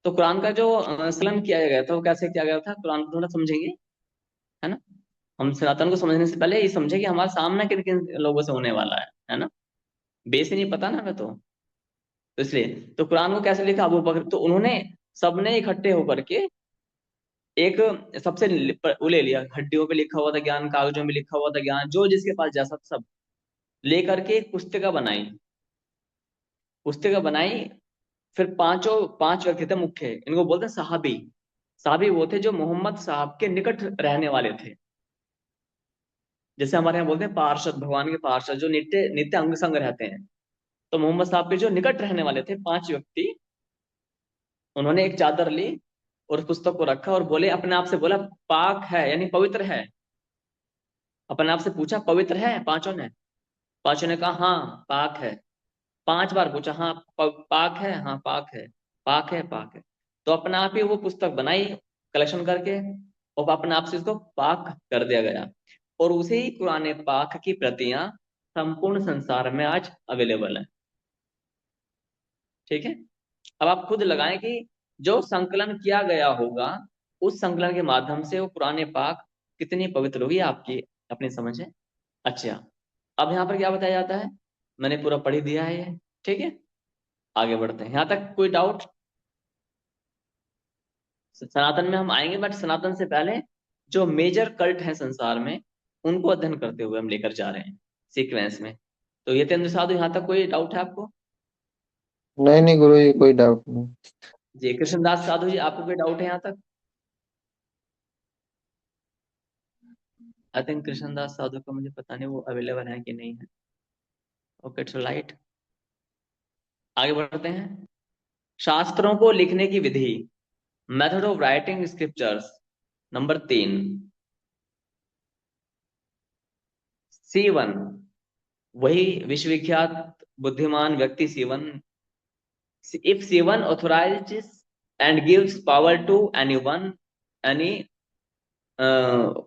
तो कुरान का जो संकलन किया गया था वो कैसे किया गया था, कुरान को थोड़ा समझेंगे, है ना। हम सनातन को समझने से पहले ये समझे कि हमारा सामना किन किन लोगों से होने वाला है ना। बेस ही नहीं पता ना हमें तो इसलिए तो कुरान को कैसे लिखा अबू बकर, तो उन्होंने सबने इकट्ठे होकर के एक सबसे वो ले लिया, हड्डियों पे लिखा हुआ था ज्ञान, कागजों में लिखा हुआ था ज्ञान, जो जिसके पास जैसा था सब लेकर के एक पुस्तिका बनाई। पुस्तिका बनाई, फिर पांच व्यक्ति थे मुख्य, इनको बोलते हैं सहाबी। साहबी वो थे जो मोहम्मद साहब के निकट रहने वाले थे। जैसे हमारे यहाँ बोलते हैं पार्षद, भगवान के पार्षद जो नित्य नित्य अंग संग रहते हैं। तो मोहम्मद साहब के जो निकट रहने वाले थे 5 व्यक्ति, उन्होंने एक चादर ली और उस पुस्तक को रखा और बोले, अपने आप से बोला पाक है, यानी पवित्र है। अपने आप से पूछा पवित्र है, पांचों ने कहा हाँ पाक है। 5 बार पूछा, हाँ पाक है, हाँ पाक है, पाक है, पाक है। तो अपने आप ही वो पुस्तक बनाई कलेक्शन करके, और अपने आप से इसको पाक कर दिया गया। और उसी कुरान पाक की प्रतियां संपूर्ण संसार में आज अवेलेबल है। ठीक है। अब आप खुद लगाएं कि जो संकलन किया गया होगा, उस संकलन के माध्यम से वो कुरान पाक कितनी पवित्र होगी, आपकी अपनी समझ है। अच्छा, अब यहाँ पर क्या बताया जाता है, मैंने पूरा पढ़ ही दिया है ये। ठीक है, आगे बढ़ते हैं। यहाँ तक कोई डाउट? सनातन में हम आएंगे, बट सनातन से पहले जो मेजर कल्ट है संसार में, उनको अध्ययन करते हुए हम लेकर जा रहे हैं सीक्वेंस में। तो यतेंद्र साधु, यहाँ तक कोई डाउट है आपको? नहीं नहीं गुरु जी, कोई डाउट नहीं। जी कृष्णदास साधु जी, आपको कोई डाउट है यहाँ तक? आई थिंक कृष्णदास साधु का मुझे पता नहीं वो अवेलेबल है कि नहीं है। ओके टू लाइट, आगे बढ़ते हैं। शास्त्रों को लिखने की विधि, method of writing scriptures, number 3। C1, वही विश्वविख्यात बुद्धिमान व्यक्ति C1, if C1 authorizes and gives power to anyone, any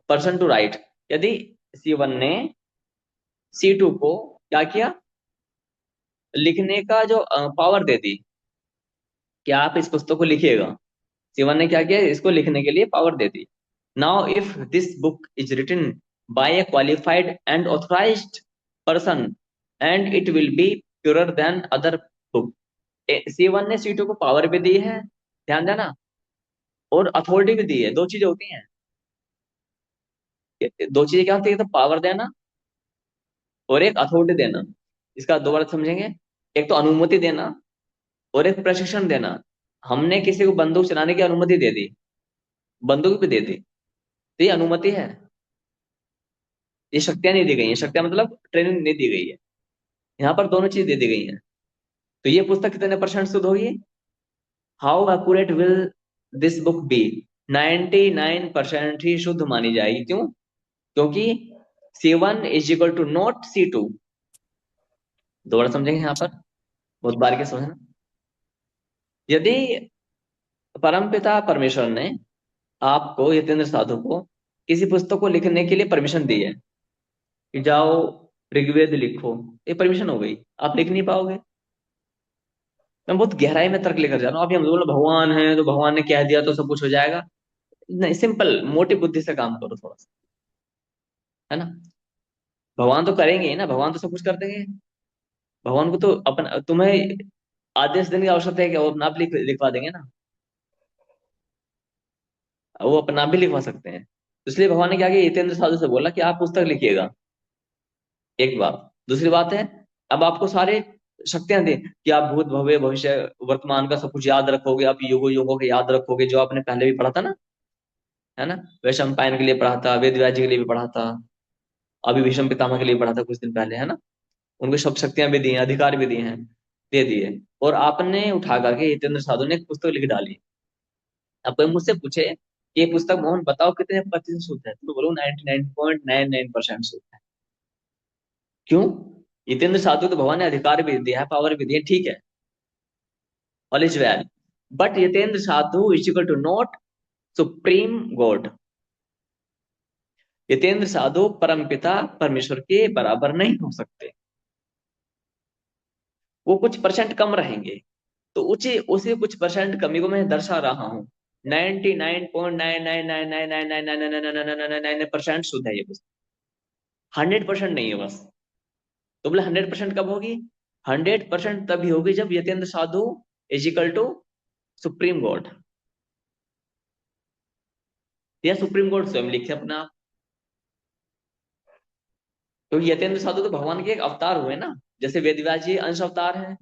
person to write, यदि C1 ने C2 को क्या किया, लिखने का जो पावर दे दी कि आप इस पुस्तक को लिखिएगा, C1 ने क्या किया, इसको लिखने के लिए पावर दे दी। Now if this book is written by a qualified and authorised person and it will be purer then other book. C1 ने C2 को पावर भी दी है, ध्यान देना, और अथॉरिटी भी दी है। दो चीजें होती हैं, दो चीजें क्या होती है, तो पावर देना और एक अथॉरिटी देना। इसका दो बार समझेंगे, एक तो अनुमति देना और एक प्रशिक्षण देना। हमने किसी को बंदूक चलाने की अनुमति दे दी, बंदूक भी दे दी, तो ये अनुमति है। ये शक्तियां नहीं दी गई हैं, शक्तियां मतलब ट्रेनिंग नहीं दी गई है। यहाँ पर दोनों चीज दे दी गई हैं। तो ये पुस्तक कितने परसेंट शुद्ध होगी? How accurate will this book be? 99% ही शुद्ध मानी जाएगी। क्यों? क्योंकि C1 is equal to not C2। दोबारा समझेंगे यहाँ पर, बहुत बारीकी से समझना। यदि परमपिता परमेश्वर ने आपको, यतेंद्र साधु को, किसी पुस्तक को लिखने के लिए परमिशन दी है कि जाओ ऋग्वेद लिखो, ये परमिशन हो गई, आप लिख नहीं पाओगे। मैं बहुत गहराई में तर्क लेकर जा रहा हूँ। अभी हम बोलो भगवान है तो भगवान ने कह दिया तो सब कुछ हो जाएगा, नहीं। सिंपल मोटी बुद्धि से काम करो थोड़ा सा, है ना। भगवान तो करेंगे ही ना, भगवान तो सब कुछ कर देंगे। भगवान को तो अपन, तुम्हें आदेश देने की आवश्यकता है कि वो अपना आप लिखवा देंगे ना, वो अपना आप भी लिखवा सकते हैं। तो इसलिए भगवान ने क्या किया, यतेंद्र साधु से बोला कि आप पुस्तक लिखिएगा। एक बात, दूसरी बात है, अब आपको सारे शक्तियां दी कि आप भूत भव्य भविष्य वर्तमान का सब कुछ याद रखोगे, आप युगो युगों के याद रखोगे, जो आपने पहले भी पढ़ा था ना, है ना। वैशंपायन के लिए पढ़ा था, वेद व्यास जी के लिए भी पढ़ा था, अभी भीष्म पितामह के लिए पढ़ा था कुछ दिन पहले, है ना। उनको सब शक्तियां भी दी हैं, अधिकार भी दिए हैं, दे दिए। और आपने उठा करके यतेंद्र साधु ने एक पुस्तक लिख डाली। अब कोई मुझसे पूछे कि ये पुस्तक मोहन बताओ कितने प्रतिशत शुद्ध है, तो बोलो 99.99% शुद्ध है। क्यों? जितेंद्र साधु को भगवान ने अधिकार भी दिया है, पावर भी दी है, ठीक है, all is well. But Jitendra Sadhu is equal to not supreme God. Jitendra Sadhu परमपिता परमेश्वर के बराबर नहीं हो सकते, वो कुछ परसेंट कम रहेंगे। तो उसी उसी कुछ परसेंट कमी को मैं दर्शा रहा हूँ। 99.99999999999% शुद्ध है ये पुस्तक, 100% नहीं है बस। तो बोले 100% कब होगी? 100% तभी होगी जब Yatendra Sadhu is equal to supreme God, या सुप्रीम कोर्ट स्वयं लिखे अपना आप। क्योंकि यतेंद्र साधु तो भगवान के एक अवतार हुए ना, जैसे वेद व्यास जी अंश अवतार है,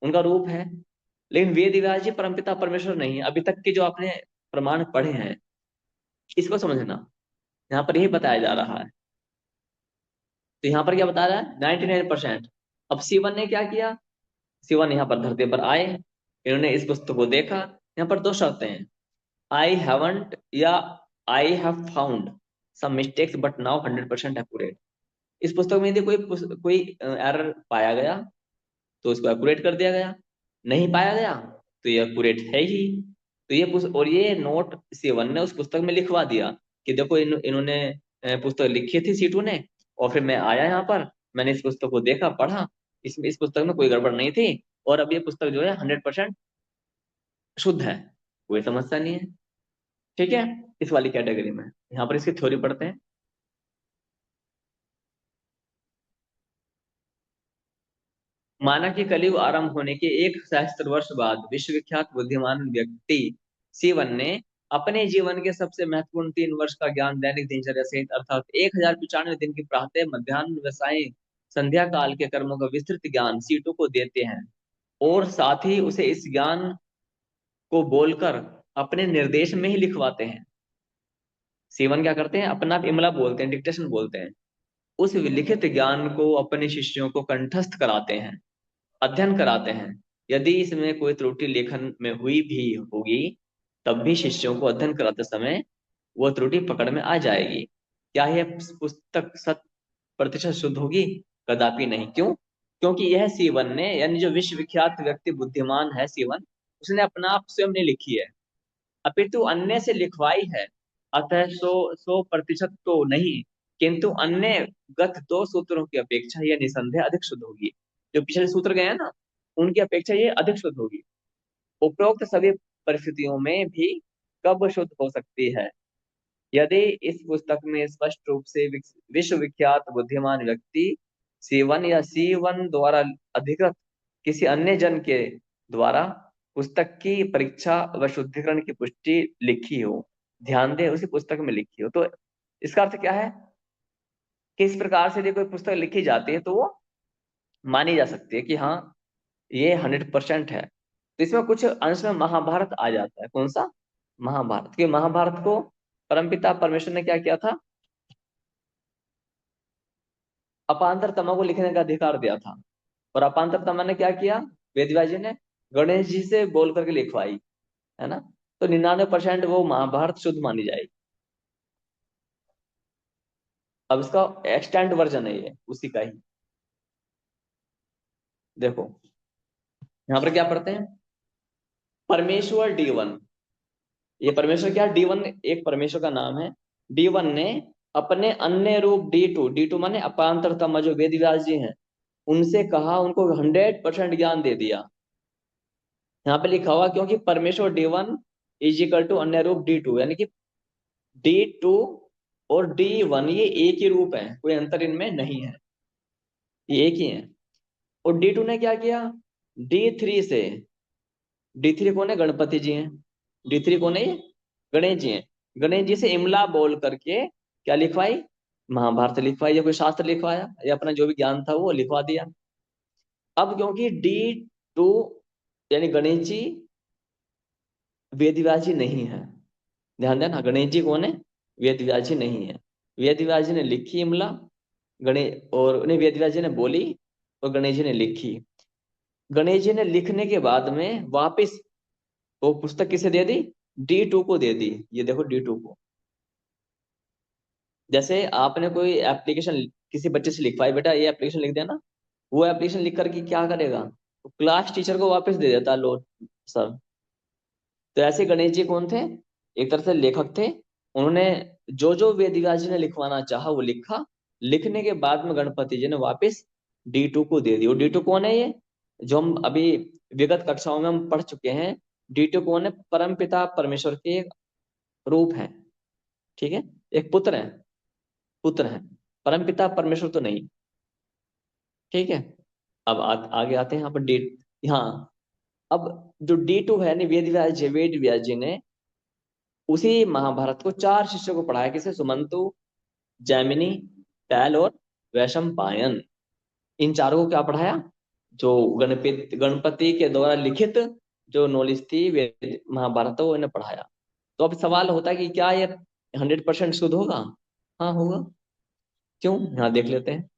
उनका रूप है। लेकिन वेद व्यास जी परमपिता परमेश्वर नहीं है। अभी तक की जो आपने प्रमाण पढ़े हैं, इसको समझना। यहाँ पर यही बताया जा रहा है। तो यहाँ पर क्या बता रहा है, 99%। अब सीवन ने क्या किया, सीवन यहाँ पर धरती पर आए, इन्होंने इस पुस्तक को देखा। यहाँ पर दो शर्तें हैं, आई हैवंट या I have found some mistakes but now 100% accurate. इस पुस्तक में यदि कोई एरर पाया गया तो उसको एक्यूरेट कर दिया गया, नहीं पाया गया तो ये एक्यूरेट है ही। तो और ये नोट सेवन ने उस पुस्तक में लिखवा दिया कि देखो इन्होंने पुस्तक लिखी थी सीटू ने, और फिर मैं आया यहाँ पर, मैंने इस पुस्तक को देखा, पढ़ा, इसमें इस पुस्तक में कोई गड़बड़ नहीं थी, और अब ये पुस्तक जो है 100% शुद्ध है, कोई समस्या नहीं है। ठीक है, इस वाली कैटेगरी में यहाँ पर इसकी थ्योरी पढ़ते हैं। माना कि कलयुग आरंभ होने के 1 सहस्त्र वर्ष बाद विश्वविख्यात बुद्धिमान व्यक्ति सीवन ने अपने जीवन के सबसे महत्वपूर्ण 3 वर्ष का ज्ञान दैनिक दिनचर्या सहित अर्थात 1095 दिन की प्रातः मध्याह्न व सायं संध्या काल के कर्मों का विस्तृत ज्ञान सीटों को देते हैं, और साथ ही उसे इस ज्ञान को बोलकर अपने निर्देश में ही लिखवाते हैं। सीवन क्या करते हैं, अपना इमला बोलते हैं, डिक्टेशन बोलते हैं, उस लिखित ज्ञान को अपने शिष्यों को कंठस्थ कराते हैं, अध्ययन कराते हैं। यदि इसमें कोई त्रुटि लेखन में हुई भी होगी, तब भी शिष्यों को अध्ययन कराते समय वो त्रुटि पकड़ में आ जाएगी। क्या यह पुस्तक 100% शुद्ध होगी? कदापि नहीं। क्यों? क्योंकि यह सीवन ने, यानी जो विश्वविख्यात व्यक्ति बुद्धिमान है सीवन, उसने अपना आप स्वयं ने लिखी है, अपितु अन्य से लिखवाई है। अतः 100% तो नहीं, किंतु अन्य गत 2 सूत्रों की अपेक्षा यह निसंदेह अधिक शुद्ध होगी। जो पिछले सूत्र गए हैं ना, उनकी अपेक्षा ये अधिक शुद्ध होगी। उपरोक्त सभी परिस्थितियों में भी कब शुद्ध हो सकती है? यदि इस पुस्तक में स्पष्ट रूप से विश्वविख्यात बुद्धिमान व्यक्ति C1 या C1 द्वारा अधिकृत किसी अन्य जन के द्वारा पुस्तक की परीक्षा व शुद्धिकरण की पुष्टि लिखी हो, ध्यान दे उसी पुस्तक में लिखी हो, तो इसका अर्थ क्या है कि इस प्रकार से यदि कोई पुस्तक लिखी जाती है तो वो मानी जा सकती है कि हाँ ये 100% है। तो इसमें कुछ अंश में महाभारत आ जाता है। कौन सा? महाभारत। कि महाभारत को परमपिता परमेश्वर ने क्या किया था, अपांतर तमा को लिखने का अधिकार दिया था, और अपांतर तमा ने क्या किया, वेदव्यास जी ने गणेश जी से बोल करके लिखवाई, है ना। तो 99% वो महाभारत शुद्ध मानी जाएगी। अब इसका एक्सटेंड वर्जन है ये उसी का ही। देखो यहाँ पर क्या पढ़ते हैं, परमेश्वर D1, ये परमेश्वर क्या, D1 एक परमेश्वर का नाम है। D1 ने अपने अन्य रूप D2, D2 माने अपांतर तमा जो वेद व्यास जी हैं, उनसे कहा, उनको 100% ज्ञान दे दिया। यहाँ पे लिखा हुआ, क्योंकि परमेश्वर D1 इज इक्वल टू अन्य रूप D2, यानी कि D2 और D1 ये एक ही रूप है, कोई अंतर इनमें नहीं है, ये एक ही है। और D2 ने क्या किया, D3 से, D3 कौन है, गणपति जी हैं, D3 कौन है, ये गणेश जी हैं, गणेश जी से इमला बोल करके क्या लिखवाई, महाभारत लिखवाई, या कोई शास्त्र लिखवाया, या अपना जो भी ज्ञान था वो लिखवा दिया। अब क्योंकि D2 यानी गणेश जी वेदव्यास जी नहीं है, ध्यान देना, गणेश जी कौन है, वेदव्यास जी नहीं है। वेदव्यास जी ने लिखी इमला, गणेश और उन्हें वेदव्यास जी ने बोली, और गणेश जी ने लिखी। गणेश जी ने लिखने के बाद में वापस वो पुस्तक किसे दे दी, D2 को दे दी। ये देखो D2 को, जैसे आपने कोई एप्लीकेशन किसी बच्चे से लिखवाई, बेटा ये एप्लीकेशन लिख देना, वो एप्लीकेशन लिख करके क्या करेगा, तो क्लास टीचर को वापस दे देता, लो सर। तो ऐसे गणेश जी कौन थे, एक तरह से लेखक थे। उन्होंने जो जो वेद व्यास जी ने लिखवाना चाहा वो लिखा, लिखने के बाद में गणपति जी ने वापस D2 को दे दी। और D2 कौन है, ये जो हम अभी विगत कक्षाओं में हम पढ़ चुके हैं, D2 कौन है, परम पिता परमेश्वर के एक रूप है, ठीक है, एक पुत्र है, पुत्र है, परम पिता परमेश्वर तो नहीं। ठीक है, अब आगे आते हैं यहाँ पर हाँ, अब जो D2 है, वेद व्यास जी ने उसी महाभारत को 4 शिष्यों को पढ़ाया, किसे, सुमंतु, जैमिनी, टैल और वैशंपायन। इन चारों को क्या पढ़ाया, जो गणपति के द्वारा लिखित जो नॉलेज थी वेद महाभारत, वो इन्हें पढ़ाया। तो अब सवाल होता है कि क्या ये 100% शुद्ध होगा? हाँ होगा। क्यों? यहाँ देख लेते हैं।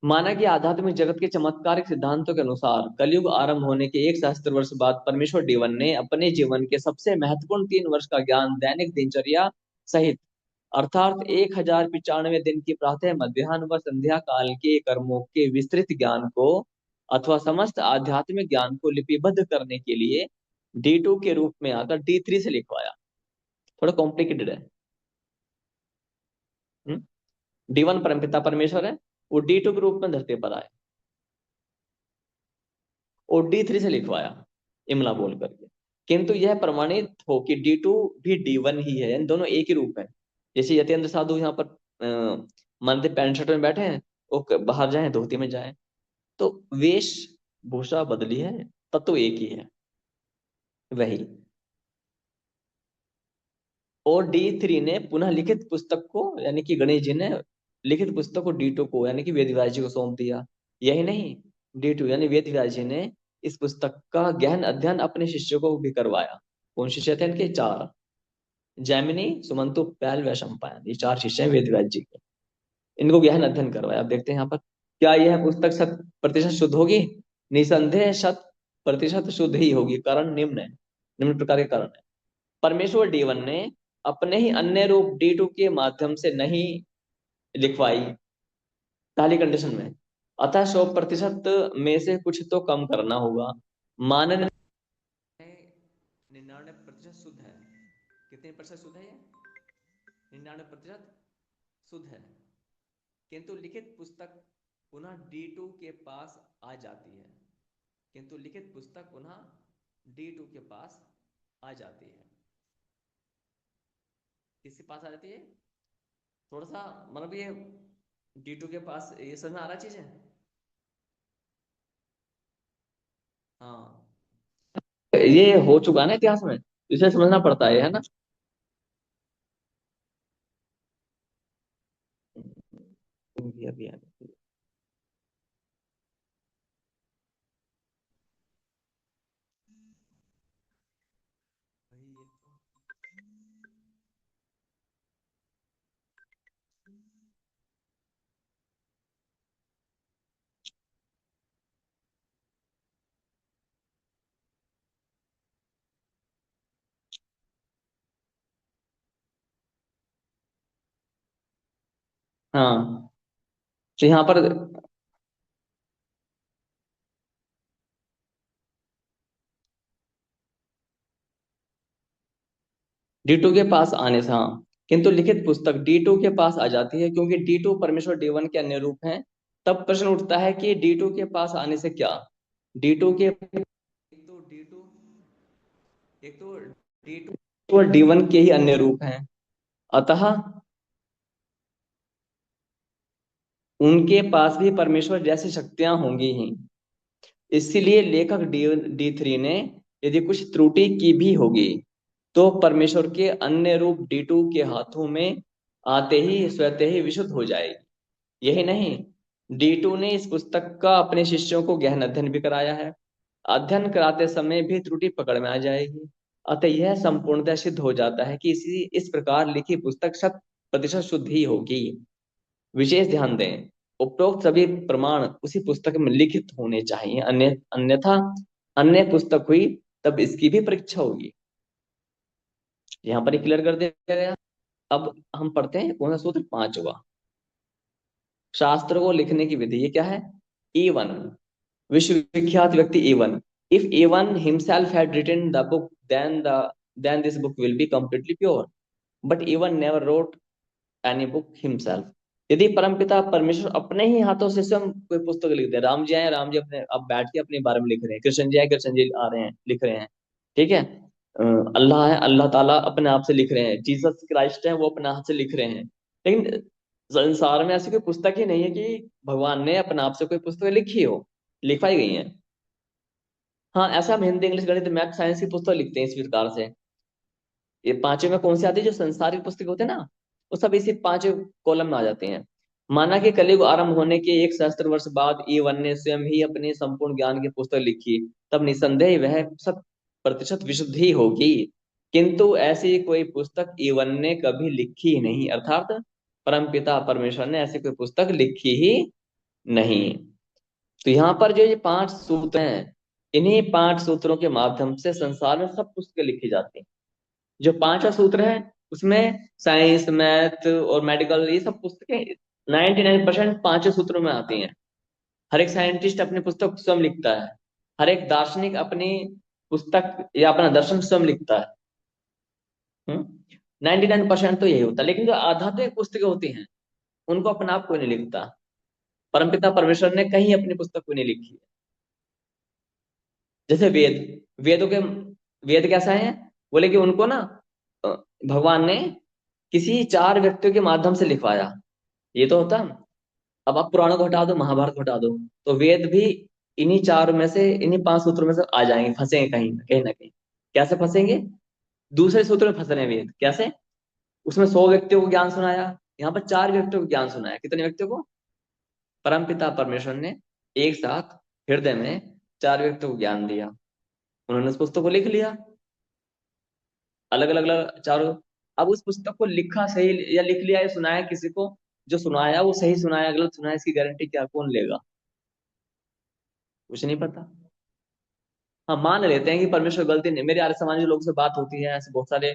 माना कि आध्यात्मिक जगत के चमत्कारिक सिद्धांतों के अनुसार कलयुग आरंभ होने के 1 सहस्त्र वर्ष बाद परमेश्वर देवन ने अपने जीवन के सबसे महत्वपूर्ण 3 वर्ष का ज्ञान दैनिक दिनचर्या सहित, अर्थात 1095 दिन की प्रातः मध्याह्न व संध्या काल के कर्मों के विस्तृत ज्ञान को अथवा समस्त आध्यात्मिक ज्ञान को लिपिबद्ध करने के लिए D2 के रूप में आकर D3 से लिखवाया। थोड़ा कॉम्प्लिकेटेड है। D1 परमपिता परमेश्वर है, वो D2 के रूप में धरती पर आए और D3 से लिखवाया इमला बोल करके। किंतु यह प्रमाणित हो कि D2 भी D1 ही है, इन दोनों एक ही रूप है। जैसे यतेंद्र साधु यहाँ पर मंदिर पैंट शर्ट में बैठे हैं, वो बाहर जाए धोती में जाए, तो वेश भूषा बदली है, तत्व तो एक ही है, वही। और D3 ने पुनः लिखित पुस्तक को, यानी कि गणेश जी ने लिखित पुस्तक को D2 को, यानी कि वेद व्यास जी को सौंप दिया। यही नहीं, D2 यानी वेद व्यास जी ने इस पुस्तक का गहन अध्ययन अपने शिष्यों को भी करवाया। कौन शिष्य थे इनके? 4। जैमिनी, सुमंतु, पैल, वैशंपायन, ये 4 शिष्य हैं वेद व्यास जी के। इनको गहन अध्ययन करवाया। अब देखते हैं यहाँ पर, क्या यह पुस्तक 100% शुद्ध होगी? निसंदेह 100% शुद्ध ही होगी। कारण निम्न है, निम्न प्रकार के कारण है। परमेश्वर D1 ने अपने ही अन्य रूप D2 के माध्यम से नहीं लिखवाई, पहली कंडीशन में। अतः 100% में से कुछ तो कम करना होगा। मानने 99% शुद्ध है। कितने प्रतिशत शुद्ध है ये? 99% शुद्ध है। किंतु लिखित पुस्तक पुनः D2 के पास आ जाती है। किंतु लिखित पुस्तक पुनः D2 के पास आ जाती है। किसके पास आ जाती है? थोड़ा सा मतलब ये D2 के पास, ये समझ में आ रहा चीज है? हाँ, ये हो चुका है ना इतिहास में, इसे समझना पड़ता है ना। अभी अभी हाँ, तो यहाँ पर D2 के पास आने से, हाँ, किंतु लिखित पुस्तक D2 के पास आ जाती है क्योंकि D2 परमेश्वर D1 के अन्य रूप हैं। तब प्रश्न उठता है कि D2 के पास आने से क्या? D2 के, एक तो D2 और D1 के ही अन्य रूप हैं, अतः उनके पास भी परमेश्वर जैसी शक्तियां होंगी ही। इसीलिए लेखक D3 ने यदि कुछ त्रुटि की भी होगी तो परमेश्वर के अन्य रूप D2 के हाथों में आते ही स्वतः ही विशुद्ध हो जाएगी। यही नहीं, D2 ने इस पुस्तक का अपने शिष्यों को गहन अध्ययन भी कराया है। अध्ययन कराते समय भी त्रुटि पकड़ में आ जाएगी। अतः यह संपूर्णतः सिद्ध हो जाता है कि इस प्रकार लिखी पुस्तक 100% शुद्ध ही होगी। विशेष ध्यान दें, उपरोक्त सभी प्रमाण उसी पुस्तक में लिखित होने चाहिए, अन्यथा अन्य पुस्तक हुई तब इसकी भी परीक्षा होगी। यहाँ पर क्लियर कर दिया गया। अब हम पढ़ते हैं कौन सा सूत्र? 5वां, शास्त्र को लिखने की विधि। ये क्या है? A1, विश्वविख्यात व्यक्ति A1, if A1 himself had written the book, then this book will be completely pure, but A1 never wrote any book himself। यदि परमपिता परमेश्वर अपने ही हाथों से स्वयं कोई पुस्तक लिख दे, राम जी आए, राम जी अपने अब बैठ के अपने बारे में लिख रहे हैं, कृष्ण जी आए, कृष्ण जी आ रहे हैं लिख रहे हैं, ठीक है, अल्लाह है, अल्लाह ताला अपने आप से लिख रहे हैं, जीसस क्राइस्ट है, वो अपने हाथ से लिख रहे हैं। लेकिन संसार में ऐसी कोई पुस्तक ही नहीं है कि भगवान ने अपने आप से कोई पुस्तक लिखी हो, लिखवाई गई है। हाँ, ऐसा हम हिंदी, इंग्लिश, गणित, मैथ, साइंस की पुस्तक लिखते हैं इस प्रकार से। ये पांचों में कौन सी आती है? जो संसारिक पुस्तक होते हैं ना, वो सब इसी 5 कॉलम में आ जाते हैं। माना कि कलयुग आरंभ होने के 1 सहस्त्र वर्ष बाद ईवन ने स्वयं ही अपनी संपूर्ण ज्ञान की पुस्तक लिखी, तब निसंदेह वह 100% विशुद्ध ही होगी। किंतु ऐसी कोई पुस्तक ईवन ने कभी लिखी ही नहीं, अर्थात परमपिता परमेश्वर ने ऐसी कोई पुस्तक लिखी ही नहीं। तो यहाँ पर जो ये 5 सूत्र हैं, इन्हीं 5 सूत्रों के माध्यम से संसार में सब पुस्तकें लिखी जाती हैं। जो 5वां सूत्र है उसमें साइंस, मैथ और मेडिकल, ये सब पुस्तकें 99% 5वें सूत्रों में आती हैं। हर एक साइंटिस्ट अपनी पुस्तक स्वयं लिखता है, हर एक दार्शनिक अपनी पुस्तक या अपना दर्शन स्वयं लिखता है। 99% तो यही होता है। लेकिन जो आध्यात्मिक पुस्तकें होती हैं उनको अपना आप कोई नहीं लिखता। परमपिता परमेश्वर ने कहीं अपनी पुस्तक कोई नहीं लिखी है। जैसे वेदों के वेद कैसा है, बोले कि उनको ना अ, भगवान ने किसी 4 व्यक्तियों के माध्यम से लिखवाया। ये तो होता। अब आप पुराणों को हटा दो, महाभारत को हटा दो, तो वेद भी इन्हीं 4 में से, इन्हीं 5 सूत्रों में से आ जाएंगे, फंसेंगे कहीं ना कहीं। कैसे फंसेंगे? दूसरे सूत्र में फंस रहे हैं वेद। कैसे? उसमें 100 व्यक्तियों को ज्ञान सुनाया, यहाँ पर 4 व्यक्तियों को ज्ञान सुनाया। कितने व्यक्तियों को? परमपिता परमेश्वर ने एक साथ हृदय में 4 व्यक्तियों को ज्ञान दिया, उन्होंने उस पुस्तक को लिख लिया, अलग अलग अलग चारों। अब उस पुस्तक को लिखा सही या लिख लिया या सुनाया किसी को, जो सुनाया वो सही सुनाया गलत सुनाया इसकी गारंटी क्या कौन लेगा? कुछ नहीं पता। हाँ, मान लेते हैं कि परमेश्वर गलती नहीं, मेरे आर्य समाज के लोगों से बात होती है, ऐसे बहुत सारे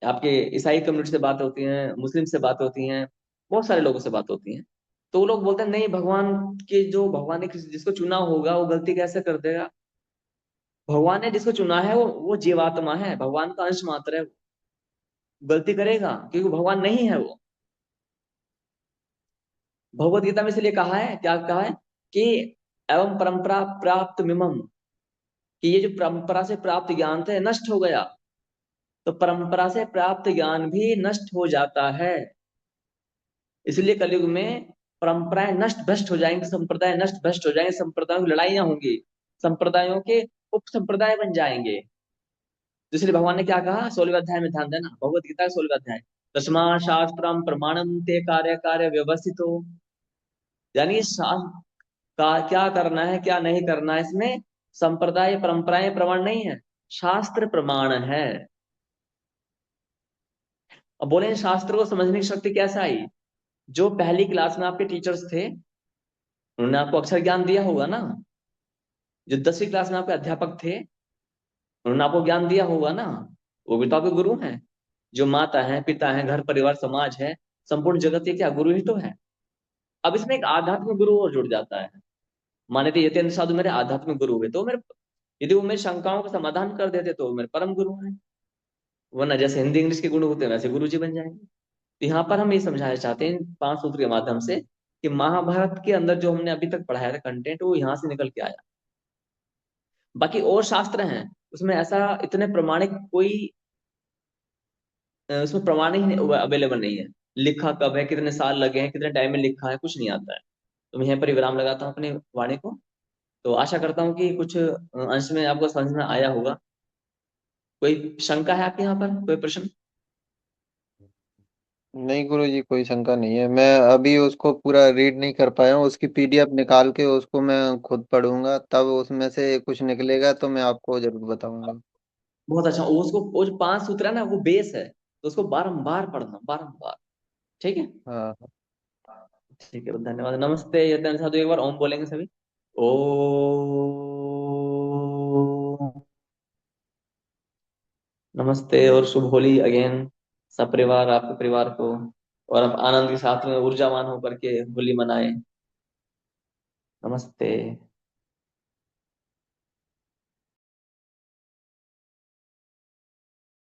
आपके ईसाई कम्युनिटी से बात होती है, मुस्लिम से बात होती है, बहुत सारे लोगों से बात होती है। तो वो लोग बोलते हैं नहीं, भगवान के जो भगवान ने जिसको चुना होगा वो गलती कैसे कर देगा? भगवान ने जिसको चुना है वो जीवात्मा है, भगवान का अंश मात्र है, गलती करेगा क्योंकि भगवान नहीं है वो। भगवत गीता में इसलिए कहा है, क्या कहा है कि एवं परंपरा प्राप्त मिमम, कि ये जो परंपरा से प्राप्त ज्ञान थे नष्ट हो गया, तो परंपरा से प्राप्त ज्ञान भी नष्ट हो जाता है। इसलिए कलयुग में परंपराएं नष्ट भ्रष्ट हो जाएंगी, संप्रदाय नष्ट भ्रष्ट हो जाएंगे, संप्रदायों की लड़ाइयां होंगी, संप्रदायों के उप संप्रदाय बन जाएंगे। तो इसलिए भगवान ने क्या कहा 16वें अध्याय में, ध्यान देना, भगवत गीता का 16वां अध्याय, तस्मा शास्त्रम प्रमाणम ते कार्य कार्य व्यवस्थित हो। यानी शास्त्र का क्या करना है क्या नहीं करना है, इसमें संप्रदाय परंपराएं प्रमाण नहीं है, शास्त्र प्रमाण है। अब बोले शास्त्र को समझने की शक्ति कैसे आई? जो पहली क्लास में आपके टीचर्स थे उन्होंने आपको अक्षर ज्ञान दिया होगा ना, जो 10वीं क्लास में आपके अध्यापक थे उन्होंने आपको ज्ञान दिया होगा ना, वो भी तो आपके गुरु हैं। जो माता है, पिता है, घर परिवार समाज है, संपूर्ण जगत ये क्या गुरु ही तो है। अब इसमें एक आध्यात्मिक गुरु और जुड़ जाता है। माने तो यतीन्द्र साधु मेरे आध्यात्मिक गुरु हुए, तो मेरे, यदि वो मेरी शंकाओं का समाधान कर देते तो वो मेरे परम गुरु हैं। वरना जैसे हिंदी इंग्लिश के गुरु होते हैं वैसे गुरु जी बन जाएंगे। तो यहाँ पर हम ये समझाना चाहते हैं 5 सूत्र के माध्यम से कि महाभारत के अंदर जो हमने अभी तक पढ़ाया था कंटेंट, वो यहाँ से निकल के आया। बाकी और शास्त्र हैं उसमें ऐसा इतने प्रमाणिक कोई उसमें प्रमाण ही अवेलेबल नहीं है। लिखा कब है, कितने साल लगे हैं, कितने टाइम में लिखा है, कुछ नहीं आता है। तो मैं यहाँ पर विराम लगाता हूँ अपने वाणी को। तो आशा करता हूँ कि कुछ अंश में आपको समझ में आया होगा। कोई शंका है आपके यहाँ पर, कोई प्रश्न? नहीं गुरु जी, कोई शंका नहीं है। मैं अभी उसको पूरा रीड नहीं कर पाया हूँ, उसकी पीडीएफ निकाल के उसको मैं खुद पढ़ूंगा, तब उसमें से कुछ निकलेगा तो मैं आपको जरूर बताऊंगा। बहुत अच्छा। वो जो 5 सूत्र है ना वो बेस है, तो उसको बारंबार पढ़ना, बारंबार। ठीक है। हाँ। ठीक है, धन्यवाद। नमस्ते यत्न साधु, एक बार ओम बोलेंगे सभी। ओम। नमस्ते और शुभ होली अगेन सब परिवार, आपके परिवार को। और आप आनंद के साथ में ऊर्जावान होकर के होली मनाएं। नमस्ते।